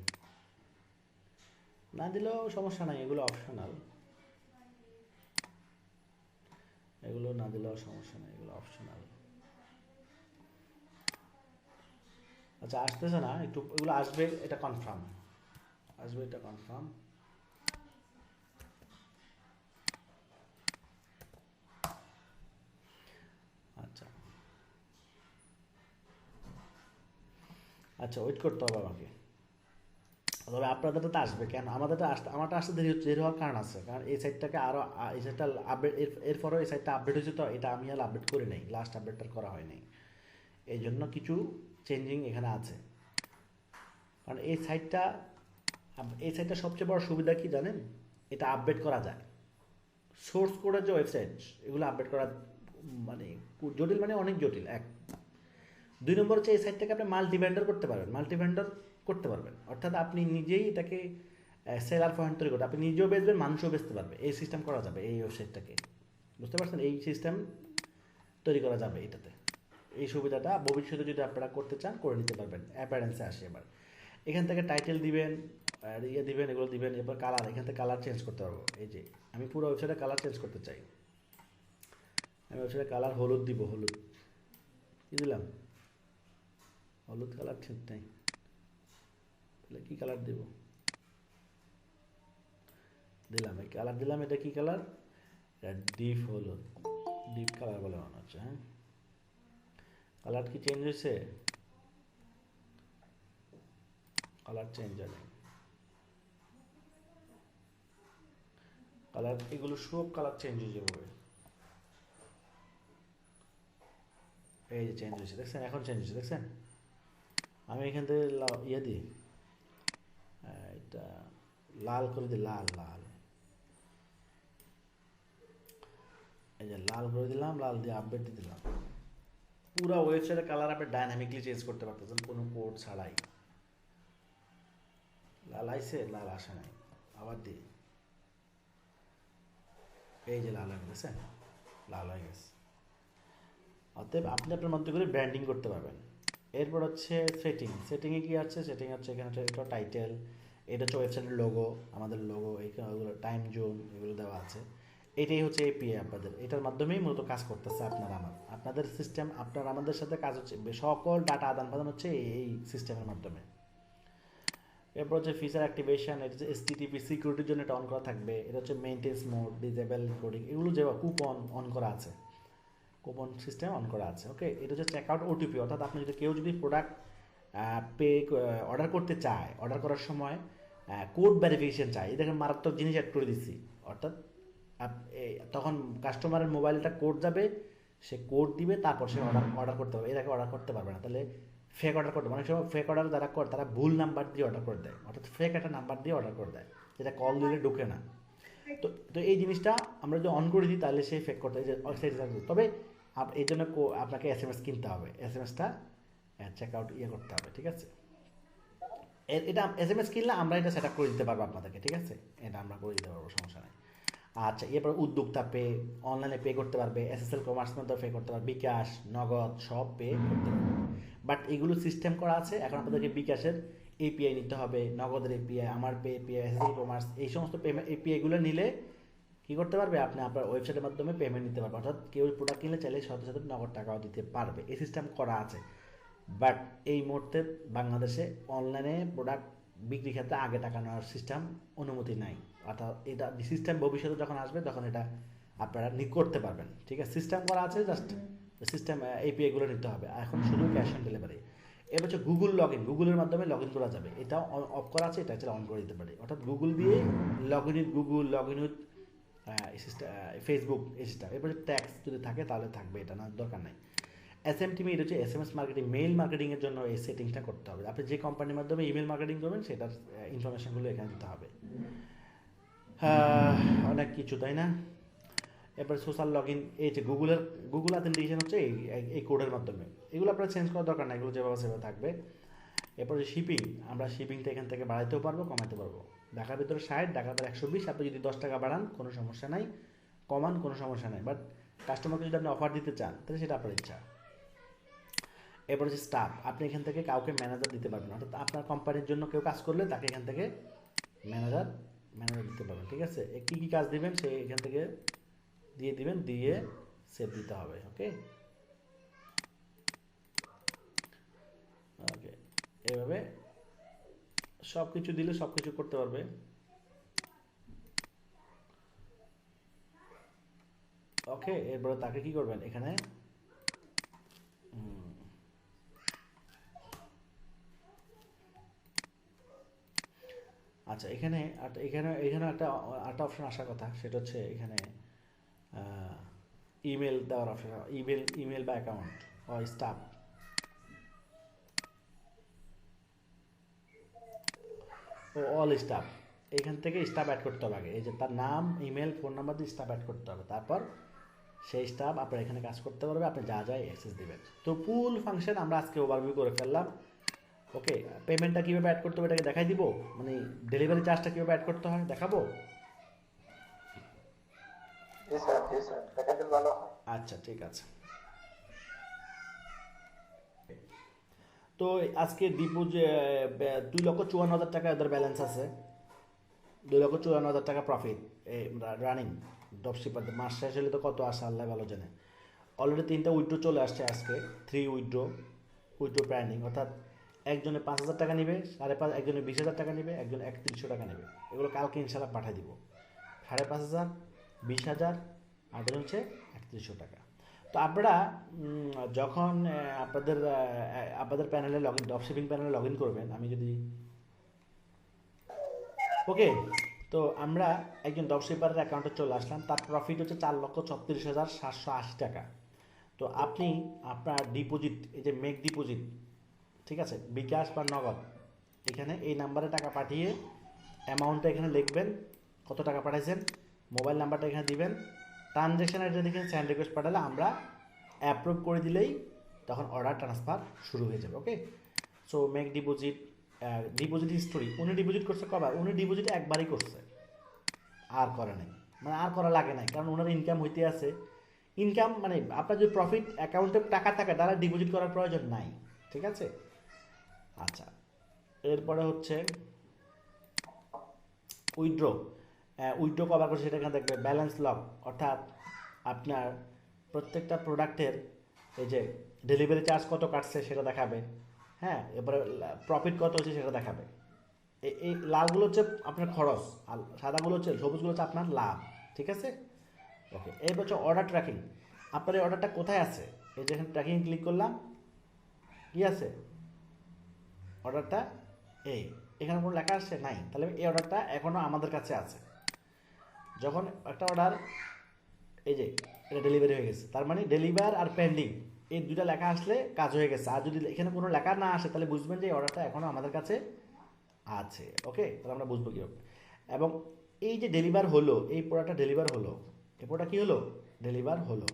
না দিলেও সমস্যা নাই, এগুলো অপশনাল, এগুলো না দিলেও সমস্যা নেই, এগুলো অপশনাল। আচ্ছা, আসতেছে না একটু, এগুলো আসবে, এটা কনফার্ম আসবে, এটা কনফার্ম। আচ্ছা আচ্ছা, ওয়েট করতে হবে আমাকে। তবে আপনাদেরটা তো আসবে, কেন আমাদেরটা আসতে, আমারটা আসতে দেরি হচ্ছে, দেরি হওয়ার কারণ আছে, কারণ এই সাইটটাকে আরও, এই সাইটটা আপডেট, এরপরও এই সাইটটা আপডেট হয়েছে, তো এটা আমি আর আপডেট করি নাই, লাস্ট আপডেটটা করা হয়নি, এই জন্য কিছু চেঞ্জিং এখানে আছে। কারণ এই সাইটটা সবচেয়ে বড় সুবিধা কি জানেন, এটা আপডেট করা যায়। সোর্স কোডের যে ওয়েবসাইট, এগুলো আপডেট করা মানে জটিল, মানে অনেক জটিল। এক, দুই নম্বর হচ্ছে এই সাইটটাকে আপনি মাল্টি ভেন্ডর করতে পারবেন, মাল্টি ভেন্ডর করতে পারবেন, অর্থাৎ আপনি নিজেই এটাকে সেলার পয়েন্ট তৈরি করতে, আপনি নিজেও বেচবেন, মানুষও বেচতে পারবে, এই সিস্টেম করা যাবে এই ওয়েবসাইটটাকে, বুঝতে পারছেন? এই সিস্টেম তৈরি করা যাবে এটাতে। এই সুবিধাটা ভবিষ্যতে যদি আপনারা করতে চান করে নিতে পারবেন। অ্যাপারেন্সে আসে, এবার এখান থেকে টাইটেল দিবেন, আর ইয়ে দিবেন, এগুলো দিবেন। এবার কালার, এখান থেকে কালার চেঞ্জ করতে পারবো। এই যে আমি পুরো ওয়েবসাইটে কালার চেঞ্জ করতে চাই, আমি ওয়েবসাইটে কালার হলুদ দিব, হলুদ কী দিলাম, হলুদ কালার ঠিক নেই, তাহলে কী কালার দেব, দিলাম, এই কালার দিলাম। এটা কী কালার, এটা ডিপ হলুদ, ডিপ কালার বলে মনে হচ্ছে। হ্যাঁ, কালার কি চেঞ্জ হয়েছে? কালার চেঞ্জ হবে, কালার এগুলো সব কালার চেঞ্জ হয়ে যাবে। এই যে চেঞ্জ হয়েছে দেখছেন, এখন চেঞ্জ হয়েছে দেখছেন। আমি এখান থেকে ইয়ে দিই, এটা লাল করে দিই, লাল লাল, এই যে লাল করে দিলাম, লাল দিয়ে আপডেট দিয়ে দিলাম। পুরো ওয়েবসাইটের কালার আপনি ডাইনামিকলি চেঞ্জ করতে পারতেছেন কোনো কোড ছাড়াই। লাল আইছে, লাল আসে নাই, আবার দিই, এই যে লাল হয়ে গেছে, লাল হয়ে গেছে। অতএব আপনি আপনার মধ্যে করে ব্র্যান্ডিং করতে পারবেন। এরপর হচ্ছে সেটিং, সেটিংয়ে কী আছে, সেটিং হচ্ছে এখানে হচ্ছে এটা টাইটেল, এটা হচ্ছে ওয়েবসাইটের লোগো, আমাদের লোগো, এইগুলো টাইম জোন এগুলো দেওয়া আছে। এটাই হচ্ছে এপিআই আপনাদের, এটার মাধ্যমেই মূলত কাজ করতেছে আপনাদের সিস্টেম, আপনার আমাদের সাথে কাজ হচ্ছে, সকল ডাটা আদান প্রদান হচ্ছে এই সিস্টেমের মাধ্যমে। এরপর হচ্ছে ফিচার অ্যাক্টিভেশন, এটা হচ্ছে এসটিটিপি সিকিউরিটির জন্য এটা অন করা থাকবে। এটা হচ্ছে মেইনটেন্স মোড, ডিজেবল কোডিং, এগুলো যে কুপন অন করা আছে, কুপন সিস্টেম অন করা আছে। ওকে, এটা হচ্ছে চেকআউট ওটিপি, অর্থাৎ আপনি যদি কেউ যদি প্রোডাক্ট অর্ডার করতে চায়, অর্ডার করার সময় কোড ভেরিফিকেশন চায়, এই দেখেন মারাত্মক জিনিস অ্যাড করে দিচ্ছি। অর্থাৎ তখন কাস্টমারের মোবাইলটা কোড যাবে, সে কোড দিবে, তারপর সে অর্ডার করতে পারবে, এর আগে অর্ডার করতে পারবে না। তাহলে ফেক অর্ডার করতে, অনেক সময় ফেক অর্ডার যারা করে তারা ভুল নাম্বার দিয়ে অর্ডার করে দেয়, অর্থাৎ ফেক একটা নাম্বার দিয়ে অর্ডার করে দেয়, যেটা কল দিলে ঢুকে না। তো তো এই জিনিসটা আমরা যদি অন করে দিই তাহলে সে ফেক করতে, তবে এই জন্য আপনাকে SMS কিনতে হবে, SMS-টা চেক আউট করতে হবে, ঠিক আছে। এটা SMS কিনলে আমরা এটা সেট আপ করে দিতে পারবো আপনাদেরকে, ঠিক আছে, এটা আমরা করে দিতে পারবো, সমস্যা নেই। আচ্ছা, এরপর উদ্যোক্তা পে, অনলাইনে পে করতে পারবে, SSL কমার্স মধ্যে পে করতে পারবে, বিকাশ, নগদ সব পে করতে পারবে। বাট এগুলো সিস্টেম করা আছে, এখন আপনাদেরকে বিকাশের API নিতে হবে, নগদের API, আমার পে API, SSL কমার্স, এই সমস্ত পেমেন্ট API-গুলো নিলে কী করতে পারবে, আপনি আপনার ওয়েবসাইটের মাধ্যমে পেমেন্ট নিতে পারবে, অর্থাৎ কেউ প্রোডাক্ট কিনলে চাইলে সাথে সাথে নগদ টাকাও দিতে পারবে, এই সিস্টেম করা আছে। বাট এই মুহূর্তে বাংলাদেশে অনলাইনে প্রোডাক্ট বিক্রি ক্ষেত্রে আগে টাকা নেওয়ার সিস্টেম অনুমতি নাই, অর্থাৎ এটা সিস্টেম ভবিষ্যতে যখন আসবে তখন এটা আপনারা করতে পারবেন, ঠিক আছে। সিস্টেম করা আছে, জাস্ট সিস্টেম API-গুলো নিতে হবে। এখন শুধু ক্যাশ অন ডেলিভারি। এবার হচ্ছে গুগল লগ ইন, গুগলের মাধ্যমে লগ ইন করা যাবে, এটা অফ করা আছে, এটা হচ্ছে অন করে দিতে পারি, অর্থাৎ গুগল দিয়ে log in with Google, log in with Facebook, এই সিস্টেম। এরপর ট্যাক্স যদি থাকে তাহলে থাকবে, এটা না দরকার নাই। SMTP, এটা হচ্ছে SMS মার্কেটিং, মেইল মার্কেটিংয়ের জন্য এই সেটিংসটা করতে হবে। আপনি যে কোম্পানির মাধ্যমে ইমেল মার্কেটিং করবেন সেটার ইনফরমেশনগুলো এখানে দিতে হবে। অনেক কিছু, তাই না। এরপর সোশ্যাল লগ ইন, এই যে গুগল অথেন্টিকেশন হচ্ছে এই কোডের মাধ্যমে, এগুলো আপনার চেঞ্জ করার দরকার নাই, এগুলো যেভাবে সেভাবে থাকবে। এরপর শিপিং, আমরা শিপিংটা এখান থেকে বাড়াইতেও পারবো, কমাতে পারবো। ঢাকার ভিতরে 60, ঢাকার ভিতরে 120, আপনি যদি 10 টাকা বাড়ান কোনো সমস্যা নাই, কমান কোনো সমস্যা নাই, বাট কাস্টমারকে যদি আপনি অফার দিতে চান তাহলে সেটা আপনার ইচ্ছা। এরপর হচ্ছে স্টাফ, আপনি এখান থেকে কাউকে ম্যানেজার দিতে পারবেন, অর্থাৎ আপনার কোম্পানির জন্য কেউ কাজ করলে তাকে এখান থেকে ম্যানেজার দিতে পারবেন, ঠিক আছে। কী কী কাজ দিবেন সে এখান থেকে দিয়ে দিবেন, দিয়ে সেভ দিতে হবে। ওকে ওকে, এভাবে সব কিছু দিলে সব কিছু করতে পারবে। ওকে, এরপরে তাকে কি করবেন, এখানে আচ্ছা, এখানে একটা অপশন আসার কথা, সেটা হচ্ছে এখানে ইমেল দেওয়ার অপশন, ইমেল বা অ্যাকাউন্ট ও স্টাফ, ও অল স্টাফ, এখান থেকে স্টাফ অ্যাড করতে হবে আগে, এই যে তার নাম, ইমেল, ফোন নাম্বার দিয়ে স্টাফ অ্যাড করতে হবে, তারপর সেই স্টাফ আপনার এখানে কাজ করতে পারবে, আপনি যা যা অ্যাক্সেস দেবেন। তো ফুল ফাংশন আমরা আজকে ওভারভিউ করে ফেললাম। ওকে, পেমেন্টটা কীভাবে অ্যাড করতে হবে এটাকে দেখাই দিব, মানে ডেলিভারি চার্জটা কীভাবে অ্যাড করতে হয় দেখাবো। আচ্ছা, ঠিক আছে। তো আজকে দীপু যে 2,54,000 টাকা এদের ব্যালেন্স আছে, 2,54,000 টাকা প্রফিট রানিং ড্রপশিপার, মাস শেষ হলে তো কত আসে আল্লাহ ভালো জানে। অলরেডি 3টা উইথড্র চলে আসছে আজকে, 3 উইথড্র প্ল্যানিং, অর্থাৎ একজনে 5,000 টাকা নেবে, 5,500, একজনে 20,000 টাকা নেবে, একজন 3100 টাকা নেবে, এগুলো কালকে ইনশাল্লাহ পাঠিয়ে দিব। 5,500, 20,000, আর হচ্ছে 3100 টাকা। তো আপনারা যখন আপনাদের প্যানেলে ড্রপশিপিং প্যানেলে লগ ইন করবেন, আমি যদি ওকে, তো আমরা একজন ড্রপশিপারের অ্যাকাউন্টে চলে আসলাম, তার প্রফিট হচ্ছে 4,36,780 টাকা। তো আপনি আপনার ডিপোজিট, এই যে মেক ডিপোজিট, ঠিক আছে, বিকাশ বা নগদ, এখানে এই নাম্বারে টাকা পাঠিয়ে অ্যামাউন্টটা এখানে লিখবেন, কত টাকা পাঠাইছেন, মোবাইল নাম্বারটা এখানে দিবেন, ট্রানজ্যাকশন আইডি দেখে সেন্ড রিকোয়েস্ট পাঠালে আমরা অ্যাপ্রুভ করে দিলেই তখন অর্ডার ট্রান্সফার শুরু হয়ে যাবে। Okay, so make deposit, deposit history, উনি ডিপোজিট করছে কবার, উনি ডিপোজিট একবারই করছে, আর করে নাই, মানে আর করা লাগে নাই, কারণ ওনার ইনকাম হইতে আছে। ইনকাম মানে আপনার যদি প্রফিট অ্যাকাউন্টে টাকা থাকে তাহলে ডিপোজিট করার প্রয়োজন নাই, ঠিক আছে। আচ্ছা, এরপরে হচ্ছে উইথড্র। উইথড্র কভার করছে সেটা এখানে দেখবে ব্যালেন্স লক, অর্থাৎ আপনার প্রত্যেকটা প্রোডাক্টের এই যে ডেলিভারি চার্জ কত কাটছে সেটা দেখাবে, হ্যাঁ, এরপরে প্রফিট কত হচ্ছে সেটা দেখাবে। এই লালগুলো হচ্ছে আপনার খরচ, আর সাদাগুলো হচ্ছে, সবুজগুলো হচ্ছে আপনার লাভ, ঠিক আছে। ওকে, এরপর হচ্ছে অর্ডার ট্র্যাকিং। আপনার এই অর্ডারটা কোথায় আছে, এই যে এখানে ট্র্যাকিং ক্লিক করলাম, কি আছে অর্ডারটা, এই এখানে কোনো লেখা আসছে নাই, তাহলে এই অর্ডারটা এখনও আমাদের কাছে আছে। যখন একটা অর্ডার এই যে এটা ডেলিভারি হয়ে গেছে, তার মানে ডেলিভার আর পেন্ডিং এই দুটা লেখা আসলে কাজ হয়ে গেছে। আর যদি এখানে কোনো লেখা না আসে তাহলে বুঝবেন যে এই অর্ডারটা এখনও আমাদের কাছে আছে। ওকে, তাহলে আমরা বুঝবো কীভাবে। এবং এই যে ডেলিভার হলো, এই প্রোডাক্টটা ডেলিভার হলো, এই প্রোডাক্ট কী হলো, ডেলিভার হলো।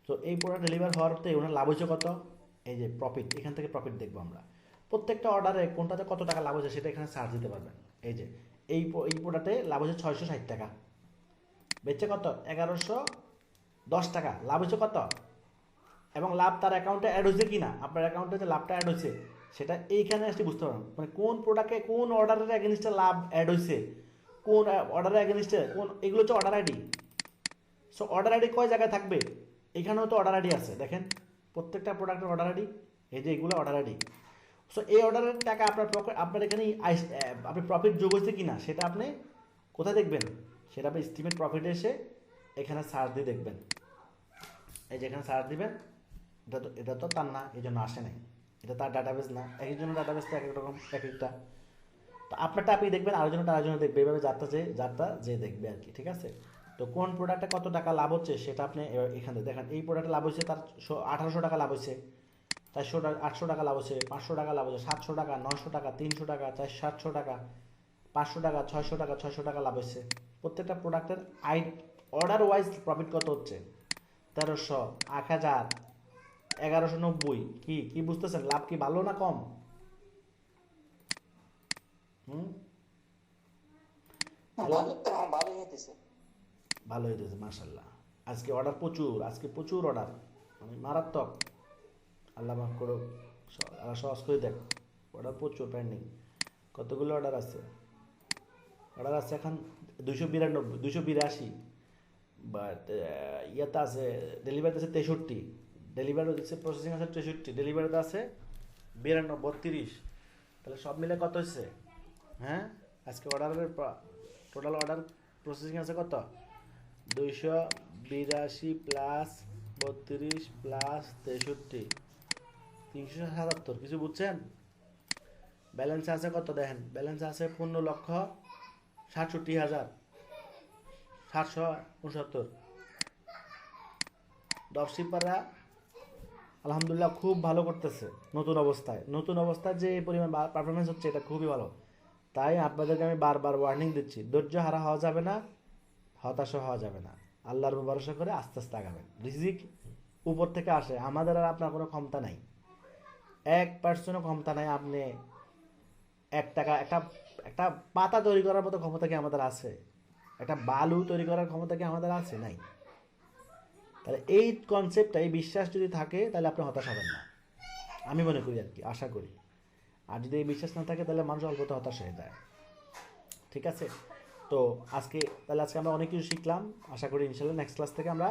তো এই প্রোডাক্ট ডেলিভার হওয়ারতে ওনার লাভ হয়েছে কত, এই যে প্রফিট, এখান থেকে প্রফিট দেখবো আমরা। প্রত্যেকটা অর্ডারে কোনটাতে কত টাকা লাভ হয়েছে সেটা এখানে সার্চ দিতে পারবেন। এই যে এই প্রোডাক্টে লাভ হয়েছে 660 টাকা, বেচছে কত, 1110 টাকা, লাভ হয়েছে কত, এবং লাভ তার অ্যাকাউন্টে অ্যাড হয়েছে কি না, আপনার অ্যাকাউন্টে যে লাভটা অ্যাড হয়েছে সেটা এইখানে আসলে বুঝতে পারবেন, মানে কোন প্রোডাক্টে কোন অর্ডারের অ্যাগেনিস্টে লাভ অ্যাড হয়েছে, কোন অর্ডারের অ্যাগেনিস্টে কোন, এগুলো হচ্ছে order ID. So order ID কয় জায়গায় থাকবে, এখানেও তো অর্ডার আইডি আছে, দেখেন প্রত্যেকটা প্রোডাক্টের অর্ডার আইডি, এই যে এগুলো অর্ডার আইডি। সো এই অর্ডারের টাকা আপনার এখানে আপনি প্রফিট যোগ হয়েছে কি না সেটা আপনি কোথায় দেখবেন, সেটা আপনি এস্টিমেট প্রফিটে এসে এখানে সার্চ দিয়ে দেখবেন। এই যে এখানে সার্চ দিবেন, এটা তো তার না, এই জন্য আসে নাই, এটা তার ডাটাবেস না, এক একজনের ডাটাবেস তো এক এক রকম, এক একটা। তো আপনারটা আপনি দেখবেন, আরেকজনটা আরেকজনে দেখবে, এইভাবে যারটা যে দেখবে আর কি, ঠিক আছে। তো কোন প্রোডাক্টে কত টাকা লাভ হচ্ছে সেটা আপনি এখানে দেখেন। এই প্রোডাক্টে লাভ হচ্ছে তার 1800 টাকা লাভ হচ্ছে, 800 টাকা লাভ হচ্ছে, 500 টাকা লাভ হচ্ছে, 700 টাকা, 900 টাকা, 300 টাকা, 700 টাকা, 500 টাকা, 600 টাকা, 600 টাকা লাভ হচ্ছে। প্রত্যেকটা প্রোডাক্টের অর্ডার ওয়াইজ প্রফিট কত হচ্ছে, 1300, 1000, 1190। কি কি বুঝতেছেন, লাভ কি ভালো না কম? হুম, ভালোই হইতেছে। ভালো হইতেছে মাশাল্লাহ। আজকে অর্ডার প্রচুর, আজকে প্রচুর অর্ডার, মানে মারাত্মক। আল্লাহ মাফ করো, আল্লাহ সহজ করে দেখ। অর্ডার প্রচুর পেন্ডিং। কতগুলো অর্ডার আছে, অর্ডার আছে এখন 292, 282, বাট ইয়াতে আছে, ডেলিভারিতে আছে 63, ডেলিভারি হচ্ছে প্রসেসিং আছে 63, ডেলিভারিতে আছে 92, 32। তাহলে সব মিলে কত হচ্ছে, হ্যাঁ, আজকে অর্ডারের টোটাল অর্ডার প্রসেসিং আছে কত, 282 প্লাস 32 প্লাস 63, 377। কিছু বুঝছেন? ব্যালেন্স আছে কত দেখেন, ব্যালেন্স আছে 15,67,769। ড্রপশিপাররা আলহামদুলিল্লাহ খুব ভালো করতেছে নতুন অবস্থায় যে এই পরিমাণ পারফরমেন্স হচ্ছে, এটা খুবই ভালো। তাই আপনাদেরকে আমি বারবার ওয়ার্নিং দিচ্ছি, ধৈর্য হারা হওয়া যাবে না, হতাশা হওয়া যাবে না, আল্লাহর উপর ভরসা করে আস্তে আস্তে আগাবেন। রিজিক উপর থেকে আসে, আমাদের আর আপনার কোনো ক্ষমতা নাই, 1% ক্ষমতা নাই। আপনি 1 টাকা, একটা পাতা তৈরি করার মতো ক্ষমতা কি আমাদের আছে? একটা বালু তৈরি করার ক্ষমতা কি আমাদের আছে? নাই। তাহলে এই কনসেপ্টটা, এই বিশ্বাস যদি থাকে তাহলে আপনি হতাশ হবেন না, আমি মনে করি আর কি, আশা করি। আর যদি এই বিশ্বাস না থাকে তাহলে মানুষ অল্পতে হতাশ হয়ে যায়, ঠিক আছে। তো আজকে আমরা অনেক কিছু শিখলাম, আশা করি ইনশাল্লাহ নেক্সট ক্লাস থেকে আমরা